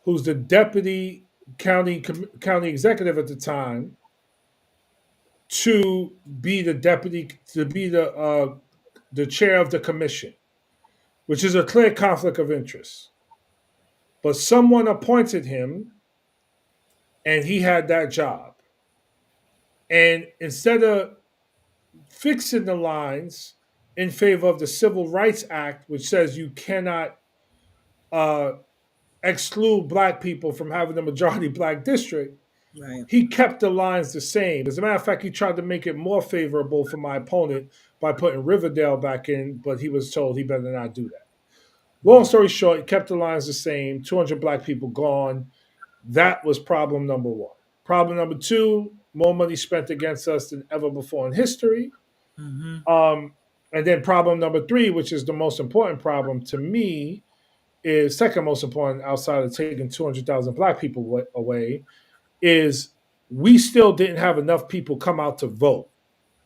who's the deputy county executive at the time, to be the chair of the commission, which is a clear conflict of interest. But someone appointed him, and he had that job. And instead of fixing the lines in favor of the Civil Rights Act, which says you cannot uh, exclude black people from having a majority black district, Right. he kept the lines the same. As a matter of fact, he tried to make it more favorable for my opponent by putting Riverdale back in, but he was told he better not do that. Long story short, he kept the lines the same. 200 black people gone. That was problem number one. Problem number two, more money spent against us than ever before in history. Mm-hmm. Um, and then problem number three, which is the most important problem to me, is second most important outside of taking 200,000 black people away, is we still didn't have enough people come out to vote.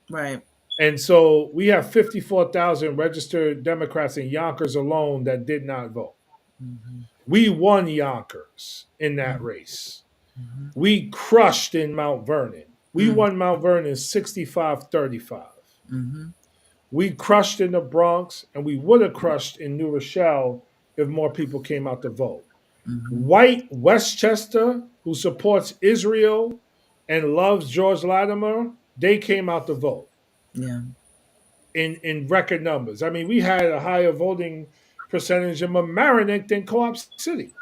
Right. And so we have 54,000 registered Democrats in Yonkers alone that did not vote. Mm-hmm. We won Yonkers in that race. Mm-hmm. We crushed in Mount Vernon. We Mm-hmm. won Mount Vernon 65-35. Mm-hmm. We crushed in the Bronx, and we would have crushed in New Rochelle if more people came out to vote. Mm-hmm. White Westchester, who supports Israel and loves George Latimer, they came out to vote Yeah. in record numbers. I mean, we had a higher voting percentage in Mamaroneck than Co-op City,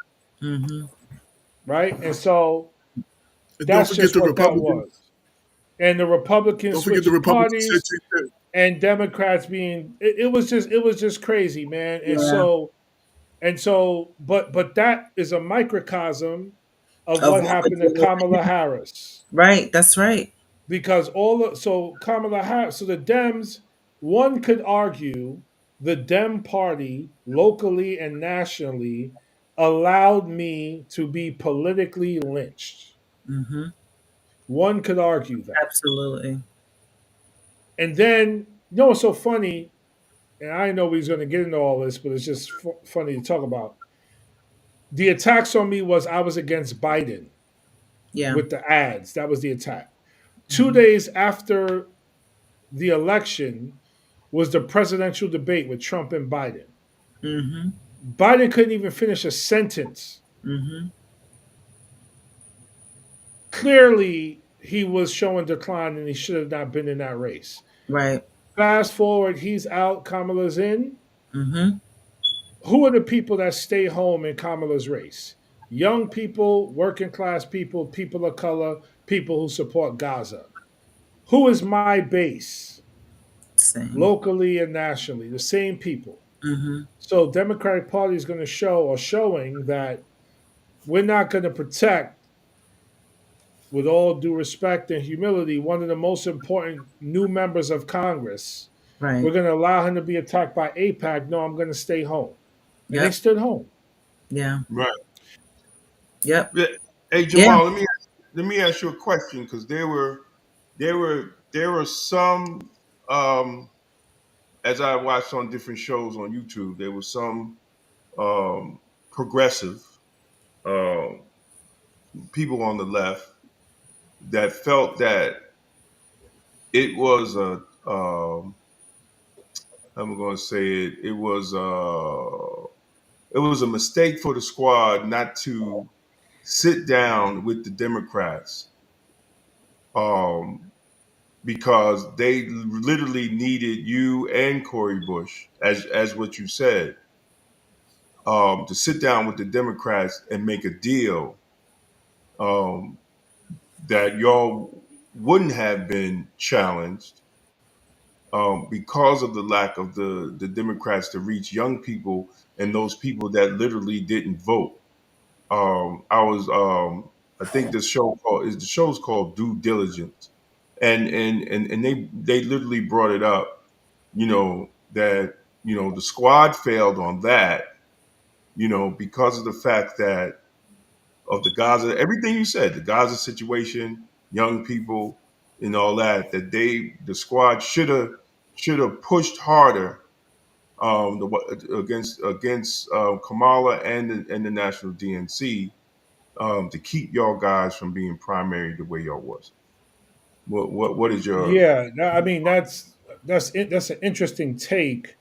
Mm-hmm. right? And so And don't that's forget just the what that Republicans. was. And the Republicans Don't forget the switching Republicans said parties too. and Democrats being it was just crazy, man. Yeah. But that is a microcosm of Of what what happened to we're doing. Kamala Harris. Right. That's right. Because Kamala Harris, so the Dems, one could argue the Dem party locally and nationally allowed me to be politically lynched. Mm-hmm. One could argue that. Absolutely. And then, you know what's so funny? And I know he's going to get into all this, but it's just funny to talk about. The attacks on me was I was against Biden Yeah. with the ads. That was the attack. Two Mm-hmm. days after the election was the presidential debate with Trump and Biden. Mm-hmm. Biden couldn't even finish a sentence. Mm-hmm. Clearly, he was showing decline and he should have not been in that race. Right. Fast forward, he's out, Kamala's in. Mm-hmm. Who are the people that stay home in Kamala's race? Young people, working class people, people of color, people who support Gaza. Who is my base Same. locally and nationally? The same people. Mm-hmm. So Democratic Party is going to show or showing that we're not going to protect, with all due respect and humility, one of the most important new members of Congress. We're Right. going to allow him to be attacked by APAC. No, I'm going to stay home. And they Yep. stood home. Yeah. Right. Yep. Yeah. Hey Yeah. Jamal, let me ask you a question because there were some as I watched on different shows on YouTube, there was some progressive um, people on the left that felt that it was a I'm going to say it was a mistake for the squad not to sit down with the Democrats um, because they literally needed you and Cori Bush, as what you said, to sit down with the Democrats and make a deal um, that y'all wouldn't have been challenged because of the lack of the Democrats to reach young people and those people that literally didn't vote. I think the show's called Due Diligence, and they literally brought it up, that the squad failed on that, because of the fact that of the Gaza, everything you said, the Gaza situation, young people, and all that, the squad should have pushed harder against Kamala and the national DNC, to keep y'all guys from being primary the way y'all was. What is your Yeah, I mean that's an interesting take.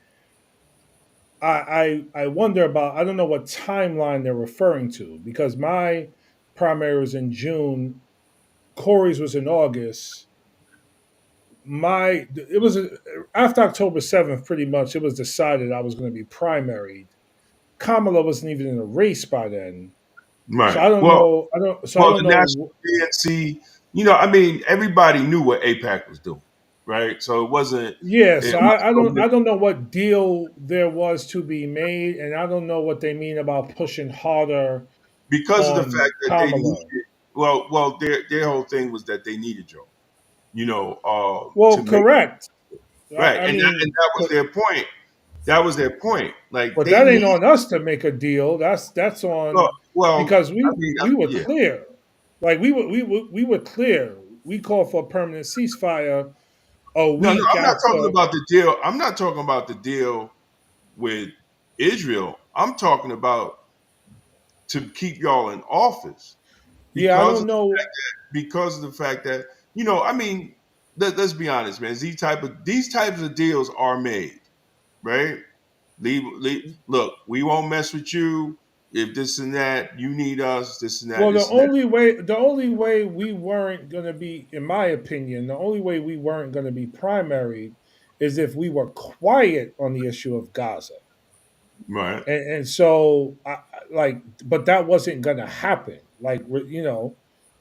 I wonder about, I don't know what timeline they're referring to, because my primary was in June, Corey's was in August. My it was After October 7th, pretty much it was decided I was going to be primaried. Kamala wasn't even in a race by then, so right? I don't Well, know. I don't. So I well, don't the national know. DNC, I mean, everybody knew what APAC was doing, right? So it wasn't. Yeah, It so I wasn't don't. I don't know what deal there was to be made, and I don't know what they mean about pushing harder because of the on fact that they Kamala. needed. Well, their whole thing was that they needed y'all, to Well, make correct. right, I and mean, that was their point. That was their point. Like but they that ain't need. on us to make a deal. That's Well, on, well, because I mean, we were yeah. clear. Like we were clear. We called for a permanent ceasefire a No, no, week I'm not talking after. about the deal. I'm not talking about the deal with Israel. I'm talking about to keep y'all in office Yeah, I because of don't the know. fact because of the fact that I mean, let's be honest, man. These types of deals are made, right? Look, we won't mess with you if this and that. You need us, this and that, Well, this and that. the only way we weren't going to be, in my opinion, the only way we weren't going to be primaried is if we were quiet on the issue of Gaza. Right? And so, like, but that wasn't going to happen. Like,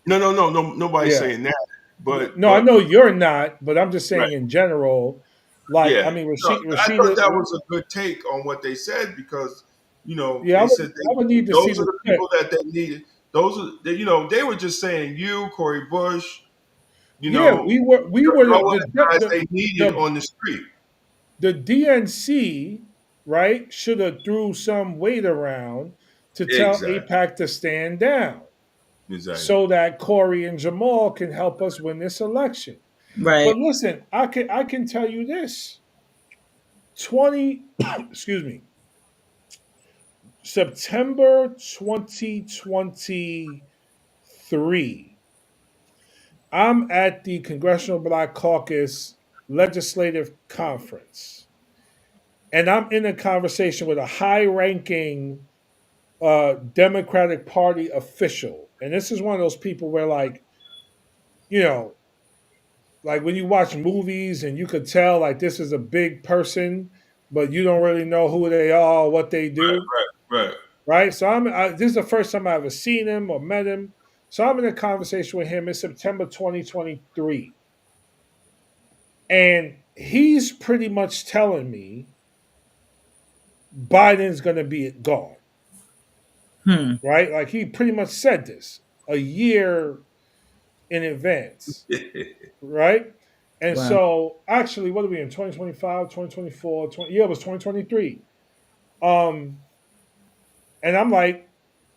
No, no, no, no. Nobody's yeah. saying that. But No, I know you're not, but I'm just right. saying in general. Like, I Yeah. mean, No, I thought Rashida, that was a good take on what they said because, yeah, they said I would need to see those are the the clip. people that they needed. Those are, they were just saying you, Corey Bush, Yeah, we were y'all were the the guys the they needed the, on the street. the DNC, right, should have threw some weight around to tell Exactly. APAC to stand down Exactly. so that Corey and Jamal can help us win this election. But Right. listen, I can tell you this: 20, excuse me, September 2023. I'm at the Congressional Black Caucus Legislative Conference, and I'm in a conversation with a high-ranking Democratic Party official. And this is one of those people where, like, you know, like when you watch movies and you could tell, like, this is a big person, but you don't really know who they are or what they do, Right. right? So this is the first time I ever seen him or met him. So I'm in a conversation with him in September 2023. And he's pretty much telling me Biden's going to be gone, Hmm. right? Like he pretty much said this a year in advance, Right. right? And Wow. so actually, what are we in 2025, 2024, 20, yeah, it was 2023. Um, and I'm like,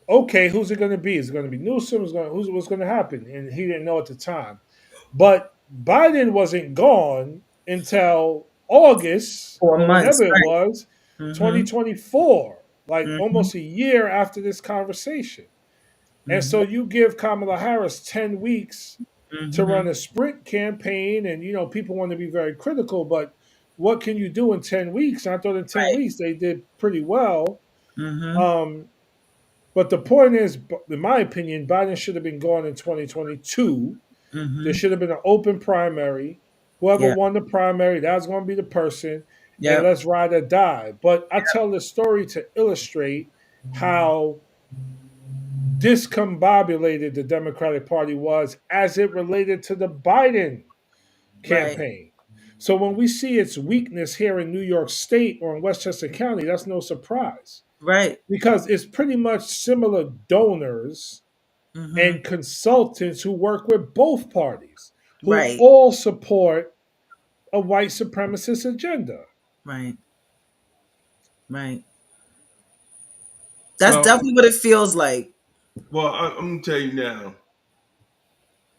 okay, who's it going to be? Is it going to be Newsom? What's going to happen? And he didn't know at the time. But Biden wasn't gone until August Four or months. whenever it Right. was, Mm-hmm. 2024, like Mm-hmm. almost a year after this conversation. And Mm-hmm. so you give Kamala Harris 10 weeks to Mm-hmm. run a sprint campaign, and people want to be very critical, but what can you do in 10 weeks? I thought in 10 Right. weeks they did pretty well. Mm-hmm. Um, but the point is, in my opinion, Biden should have been gone in 2022. There Mm-hmm. should have been an open primary. Whoever Yeah. won the primary, that's going to be the person, and Yep. let's ride or die. But I tell this story to illustrate how discombobulated the Democratic Party was as it related to the Biden Right. campaign. So when we see its weakness here in New York State or in Westchester County, that's no surprise Right. because it's pretty much similar donors Mm-hmm. and consultants who work with both parties, who Right. all support a white supremacist agenda. Right. Right. That's Well, definitely what it feels like. I'm gonna tell you now.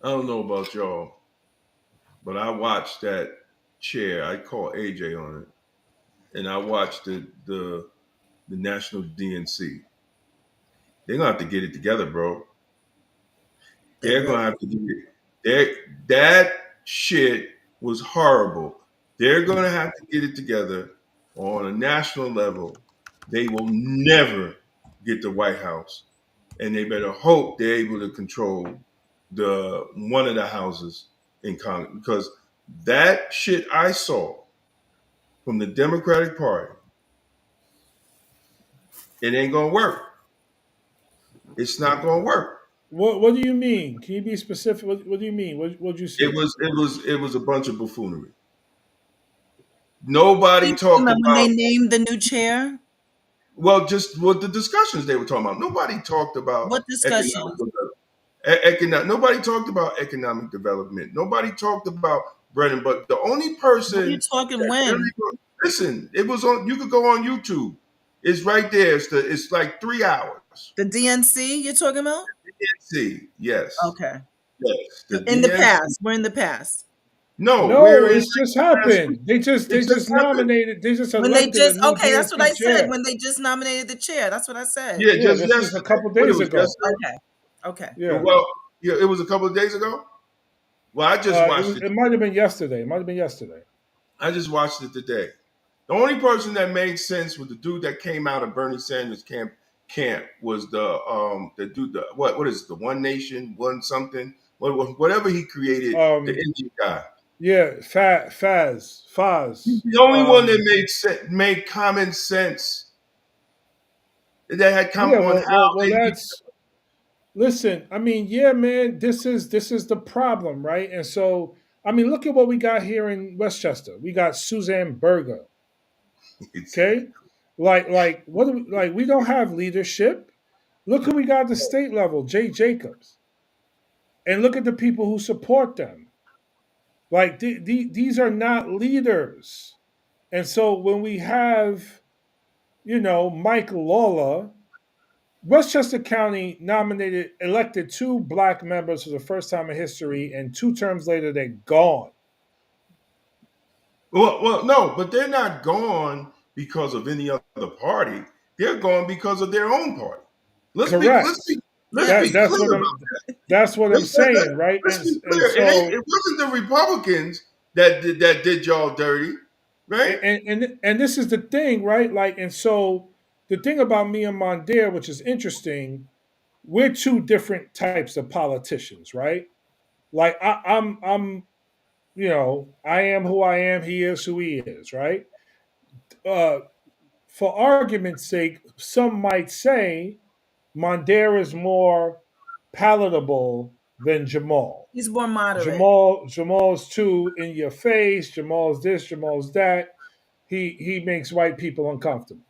I don't know about y'all, but I watched that chair. I called AJ on it. and I watched the national DNC. They're gonna have to get it together, bro. They They're gonna really have to get it. That shit was horrible. They're gonna have to get it together on a national level. They will never get the White House, and they better hope they're able to control the one of the houses in Congress, because that shit I saw from the Democratic Party, it ain't gonna work. It's not gonna work. What do you mean? Can you be specific? What do you mean? What'd you It see? was it was it was a bunch of buffoonery. Nobody think talking talked about when about, they named the new chair. well, just what the discussions they were talking about. Nobody talked about What economic discussion? development. Nobody talked about economic development. Nobody talked about bread and butter. The only What are you person talking that when? really, listen, it was on. You could go on YouTube. It's right there. It's like 3 hours. The DNC you're talking about? DNC, yes, Okay. yes, So the in the DNC. past, we're in the past. No, No, we're in it's just last week. happened. It They just just happened. nominated. They just When they elected a just new okay, that's what I DNC said. chair. When they just nominated the chair. That's what I said. Yeah, Yeah, just this was a yesterday. couple What, it days was ago. yesterday? Okay. Okay. Yeah, Well, yeah, it was a couple of days ago. Well, I just watched it. it might have been yesterday. It might have been yesterday. I just watched it today. The only person that made sense was the dude that came out of Bernie Sanders camp was the dude, the what is it, the One Nation, one something, whatever he created, the Um, Indian guy. yeah, He's Faz. the only one that made common sense, that had come Yeah, on how well, they need. that's listen. I mean, yeah, man, this is the problem, right? And so, I mean, look at what we got here in Westchester. We got Suzanne Berger. Okay, what do we, like? We don't have leadership. Look who we got at the state level, Jay Jacobs, and look at the people who support them. Like these are not leaders. And so when we have, Mike Lawler, Westchester County elected two black members for the first time in history, and 2 terms later they're gone. No, but they're not gone because of any other party. They're gone because of their own party. Let's be let's Correct. be let's Yes. be That's clear what about I'm. that. That's what I'm saying, right? Let's be And clear. so It wasn't the Republicans that did y'all dirty, right? and this is the thing, right? Like, and so the thing about me and Mondare, which is interesting, we're two different types of politicians, right? Like I'm I am who I am, he is who he is, right? Uh, for argument's sake, some might say Mondare is more palatable than Jamal. He's more moderate. Jamal's too in your face. Jamal's this. Jamal's that. He makes white people uncomfortable.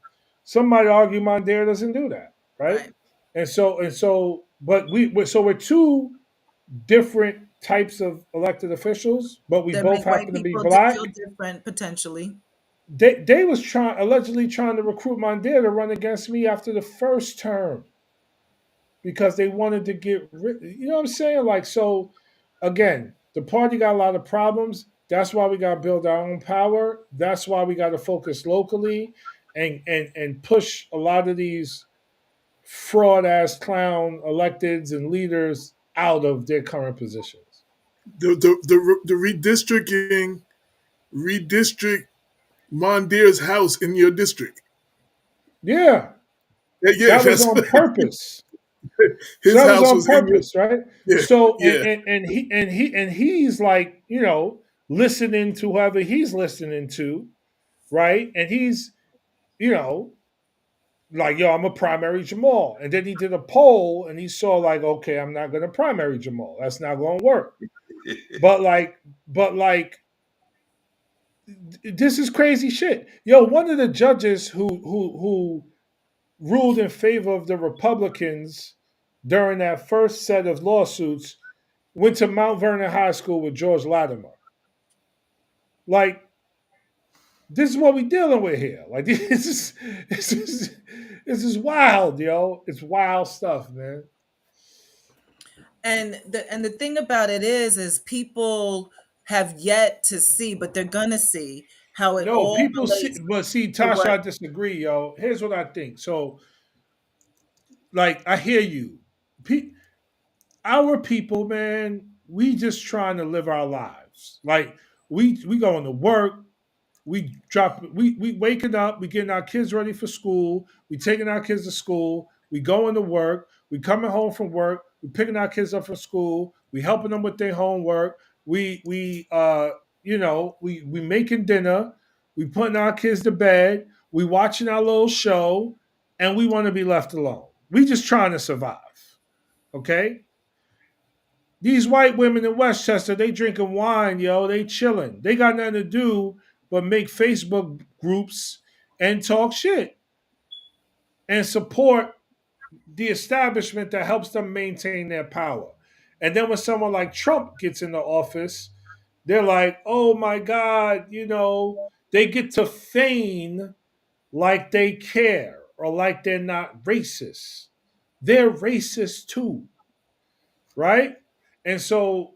Some might argue Mondare doesn't do that, right? Right. But we're two different types of elected officials, but we That both make white happen to be people feel black. different potentially. They was allegedly trying to recruit Mondare to run against me after the first term because they wanted to get rid. You know what I'm saying? Like, so again, the party got a lot of problems. That's why we got to build our own power. That's why we got to focus locally and push a lot of these fraud ass clown electeds and leaders out of their current positions. The redistrict Mondir's house in your district. Yeah, Yeah, yeah, that was that's on purpose. his That was house on was in your. purpose, right? Yeah, So yeah. and he's like, listening to whoever he's listening to, right? And he's, you know, like, yo, I'm a primary Jamal. And then he did a poll and he saw like, okay, I'm not gonna primary Jamal. That's not gonna work. But like this is crazy shit. Yo, one of the judges who ruled in favor of the Republicans during that first set of lawsuits went to Mount Vernon High School with George Latimer. Like, this is what we dealing with here. Like, this is this is wild, yo. It's wild stuff, man. And the thing about it is people have yet to see, but they're gonna see how it No, all people see, relates but see, to Tasha, what. I disagree, yo. Here's what I think. So, like, I hear you. Pe- our people, man, we just trying to live our lives. Like, we going to work, we waking up, we getting our kids ready for school, we taking our kids to school, we going to work, we coming home from work, we picking our kids up from school, we helping them with their homework, we making dinner, we putting our kids to bed, we watching our little show, and we want to be left alone. We just trying to survive. Okay? These white women in Westchester, they drinking wine, yo. They chilling. They got nothing to do but make Facebook groups and talk shit and support the establishment that helps them maintain their power. And then when someone like Trump gets in the office, they're like, oh my God, they get to feign like they care or like they're not racist. They're racist too, right? And so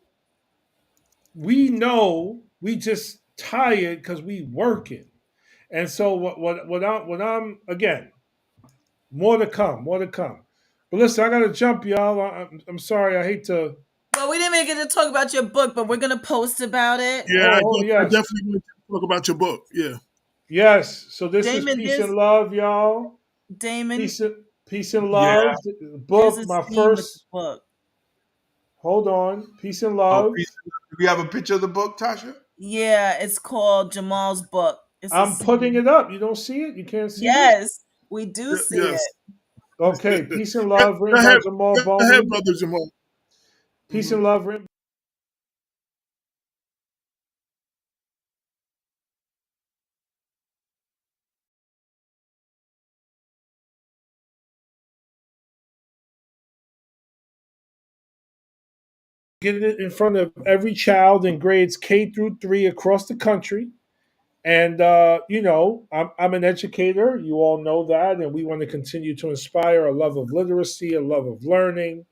we know we just tired because we working. And so what I'm again, more to come, more to come. But listen, I gotta jump, y'all. I'm sorry. I hate to. Well, we didn't make it to talk about your book, but we're gonna post about it. Yeah, I Yes, definitely want to talk about your book. Yeah. yes. So this is Damon, peace and love, y'all. Damon, Peace, peace and Yeah. love. The there's book, a my scene with the first. book. Hold on, peace and Oh, love. piece. Do we have a picture of the book, Tasha? Yeah, it's called Jamal's book. It's a I'm putting scene. it up. You don't see it. You can't see it. Yes, we do see Yes. it. Okay, peace and Go love, written by ahead, Jamal go ahead, Bowman. brother Jamal. Peace Hmm. and love, written get it in front of every child in grades K through 3 across the country. And, I'm an educator. You all know that. And we want to continue to inspire a love of literacy, a love of learning,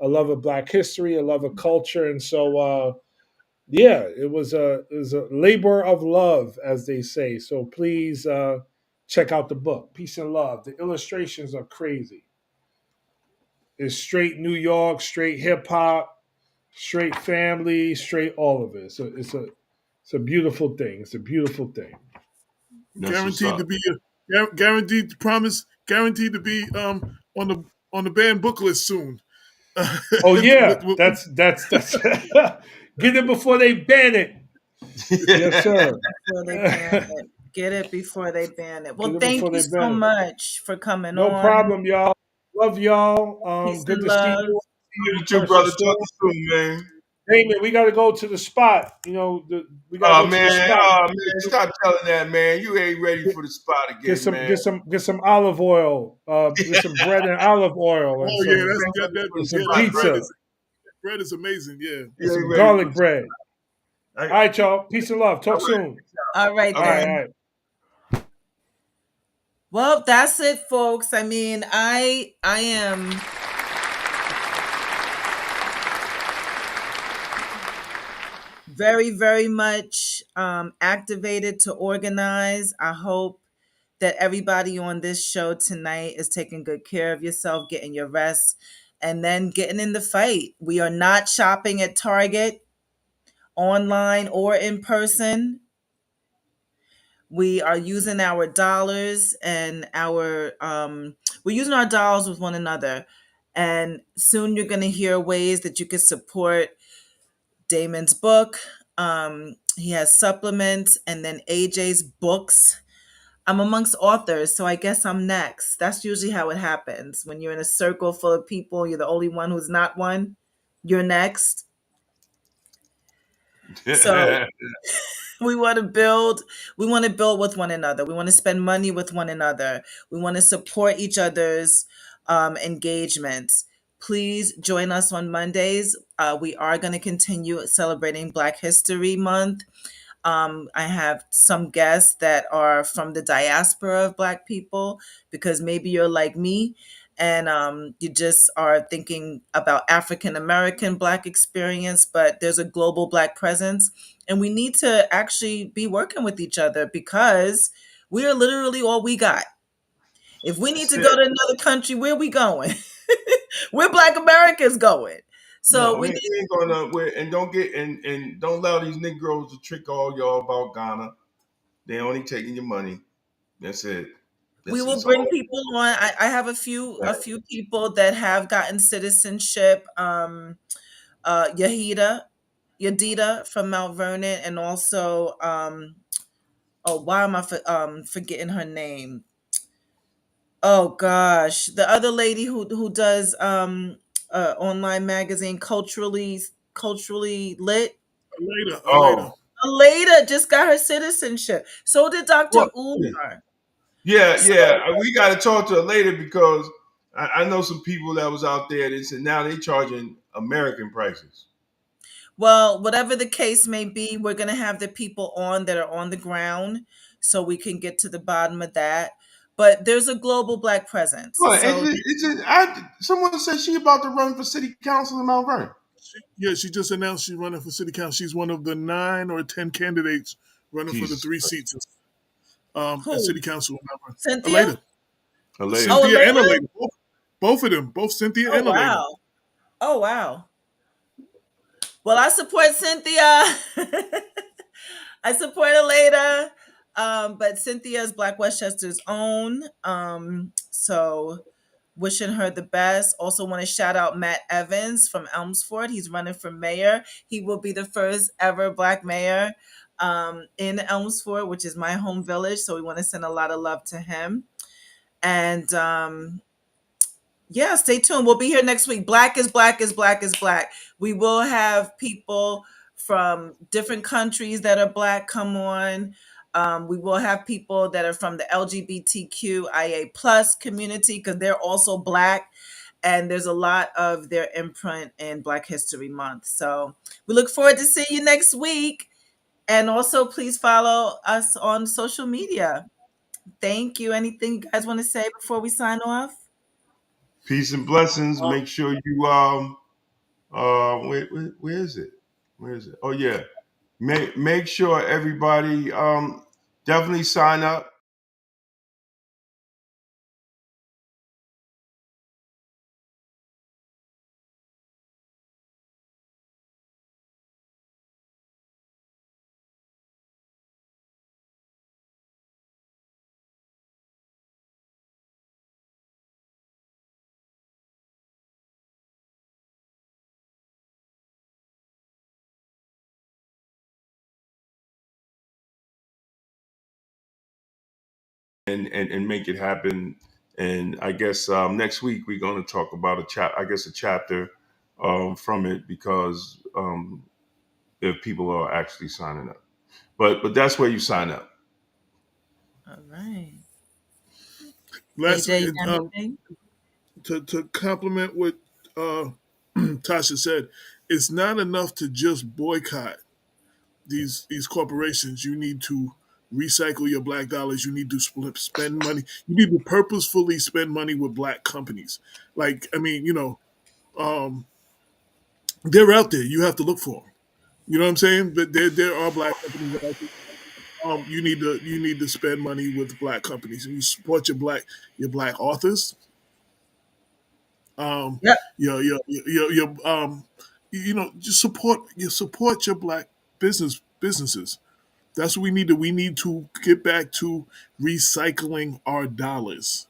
a love of Black history, a love of culture. And so, yeah, it was a labor of love, as they say. So please check out the book, Peace and Love. The illustrations are crazy. It's straight New York, straight hip hop, straight family, straight all of it. So it's a beautiful thing. It's a beautiful thing. That's what's Guaranteed up. to be guaranteed to promise, guaranteed to be on the banned book list soon. Oh yeah, that's get it before they ban it. Yes, sir. Before they ban Get it. Get it before they ban it. Well, it thank before you they so ban it. much for coming No on. problem, y'all. Love y'all. Peace Good and to see love. you You in too, person brother. Talk soon. soon, man. Damon, we got to go to the spot. We got to go to the spot. Oh man, stop telling that, man. You ain't ready Get, for the spot get again, some man. get some get some olive oil. Get some bread and olive oil Oh yeah, You that's ain't ready for the and some spot, pizza brother. bread is amazing. Yeah. and You ain't some ready for garlic the bread. spot. All right, y'all. Peace and love. All Talk right, soon. All right all All right, right. all then. right. Well, that's it, folks. I mean, I am very, very much activated to organize. I hope that everybody on this show tonight is taking good care of yourself, getting your rest, and then getting in the fight. We are not shopping at Target, online or in person. We are using our dollars and we're using our dollars with one another. And soon you're going to hear ways that you can support Damon's book. He has supplements, and then AJ's books. I'm amongst authors, so I guess I'm next. That's usually how it happens. When you're in a circle full of people, you're the only one who's not one. You're next. So we want to build. We want to build with one another. We want to spend money with one another. We want to support each other's engagements. Please join us on Mondays. We are going to continue celebrating Black History Month. I have some guests that are from the diaspora of Black people, because maybe you're like me and you just are thinking about African American Black experience, but there's a global Black presence. And we need to actually be working with each other because we are literally all we got. If we need That's to go it. to another country, where are we going? Where Black Americans going? So No, we we ain't gonna. And don't get and don't allow these Negroes to trick all y'all about Ghana. They only taking your money. That's it. we That's will it's bring all. people on. I have a few people that have gotten citizenship. Yadida from Mount Vernon, and also oh, why am I forgetting her name? Oh gosh, the other lady who does online magazine culturally lit. Later, later. Oh, Aleda just got her citizenship. So did Dr. well, Umar. yeah, So, yeah. We got to talk to her later because I know some people that was out there. They said now they charging American prices. well, whatever the case may be, we're going to have the people on that are on the ground so we can get to the bottom of that. But there's a global Black presence. Well, So, someone said she about to run for city council in Mount Vernon. Yeah, she just announced she's running for city council. She's one of the 9 or 10 candidates running for the Jesus three Christ. seats at who? city council. Cynthia? Later, Later. Oh, Cynthia and Aleda? Aleda, both of them, both Cynthia Oh, and Aleda. wow. Oh, wow. Well, I support Cynthia. I support her later. But Cynthia is Black Westchester's own. So wishing her the best. Also want to shout out Matt Evans from Elmsford. He's running for mayor. He will be the first ever Black mayor in Elmsford, which is my home village. So we want to send a lot of love to him. And yeah, stay tuned. We'll be here next week. Black is black is black is black. We will have people from different countries that are Black come on. We will have people that are from the LGBTQIA plus community because they're also Black, and there's a lot of their imprint in Black History Month. So we look forward to seeing you next week. And also, please follow us on social media. Thank you. Anything you guys want to say before we sign off? Peace and blessings. Uh, Make sure you where is it? Where is it? Oh yeah. Make sure everybody definitely sign up. And make it happen. And I guess next week we're going to talk about a chapter from it because if people are actually signing up. But that's where you sign up. All right. AJ, Lastly, you got anything? to complement what uh, Tasha said, it's not enough to just boycott these corporations. You need to recycle your black dollars. You need to spend money. You need to purposefully spend money with black companies. Like, I mean, um, they're out there. You have to look for them. You know what I'm saying? But there are black companies out there. You need to spend money with black companies, and you support your black authors. Um, Yep. just support your black businesses. That's what we need to. We need to get back to recycling our dollars.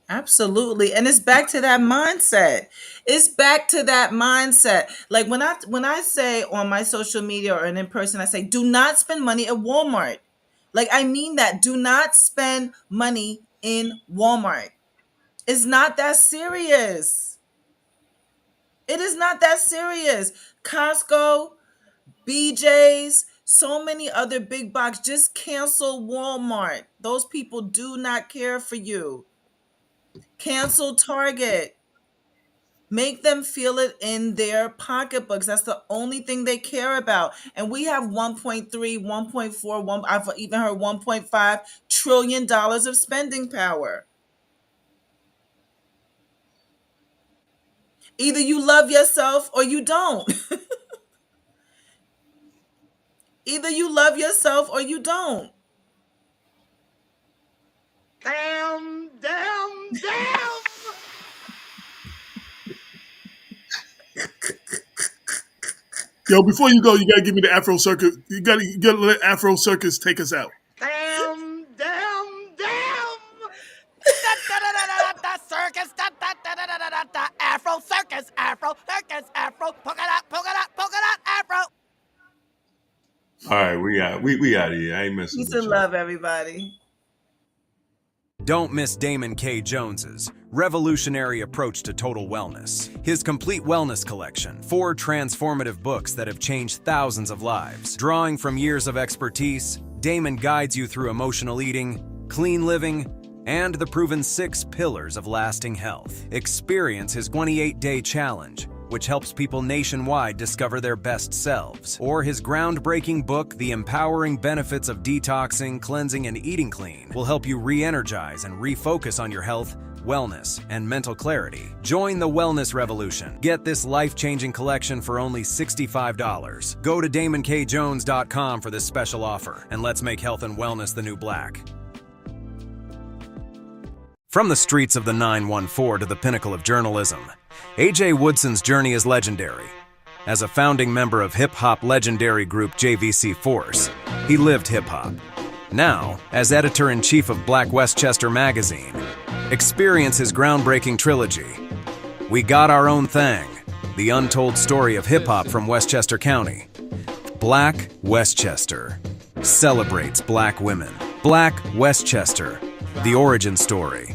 Absolutely. And it's back to that mindset. It's back to that mindset. Like when I say on my social media or in person, I say, do not spend money at Walmart. Like I mean that. Do not spend money in Walmart. It's not that serious. It is not that serious. Costco, BJ's, so many other big box. Just cancel Walmart. Those people do not care for you. Cancel Target. Make them feel it in their pocketbooks. That's the only thing they care about. And we have 1.3, 1.4, I've even heard $1.5 trillion of spending power. Either you love yourself or you don't. Either you love yourself or you don't. Damn, damn, damn. Yo, before you go, you gotta give me the Afro Circus. You gotta let Afro Circus take us out. Damn, damn, damn. Circus, Afro circus, Afro circus, Afro polka dot, Afro. All right, we out of here. I ain't messing Peace with and y'all. love, everybody. Don't miss Damon K. Jones's revolutionary approach to total wellness. His complete wellness collection, 4 transformative books that have changed thousands of lives. Drawing from years of expertise, Damon guides you through emotional eating, clean living, and the proven 6 pillars of lasting health. Experience his 28-day challenge, which helps people nationwide discover their best selves. Or his groundbreaking book, The Empowering Benefits of Detoxing, Cleansing, and Eating Clean, will help you re-energize and refocus on your health, wellness, and mental clarity. Join the wellness revolution. Get this life-changing collection for only $65. Go to DamonKJones.com for this special offer, and let's make health and wellness the new black. From the streets of the 914 to the pinnacle of journalism, A.J. Woodson's journey is legendary. As a founding member of hip-hop legendary group JVC Force, he lived hip-hop. Now, as editor-in-chief of Black Westchester magazine, experience his groundbreaking trilogy, We Got Our Own Thing, the untold story of hip-hop from Westchester County. Black Westchester celebrates black women. Black Westchester, the origin story.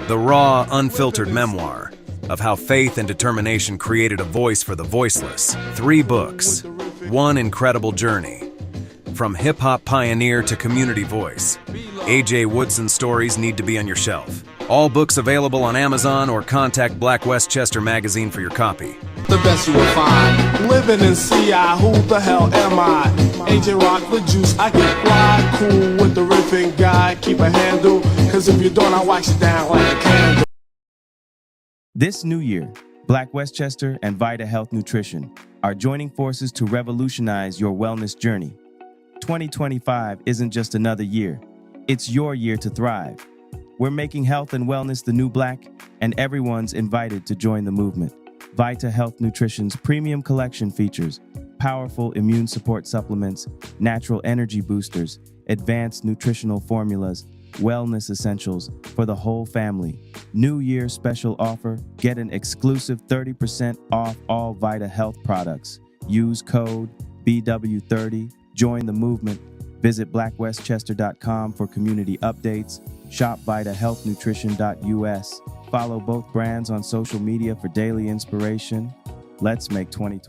The raw, unfiltered memoir of how faith and determination created a voice for the voiceless. 3 books, 1 incredible journey. From hip-hop pioneer to community voice, A.J. Woodson's stories need to be on your shelf. All books available on Amazon, or contact Black Westchester magazine for your copy. The best you will find. Living in CI, who the hell am I? AJ Rock the juice, I get fly. Cool with the riffing guy, keep a handle. Cause if you don't, I wax you down like a candle. This new year, Black Westchester and Vita Health Nutrition are joining forces to revolutionize your wellness journey. 2025 isn't just another year, it's your year to thrive. We're making health and wellness the new black, and everyone's invited to join the movement. Vita Health Nutrition's premium collection features powerful immune support supplements, natural energy boosters, advanced nutritional formulas, wellness essentials for the whole family. New Year special offer, get an exclusive 30% off all Vita Health products. Use code BW30, join the movement. Visit blackwestchester.com for community updates. Shop vitahealthnutrition.us. Follow both brands on social media for daily inspiration. Let's make 2020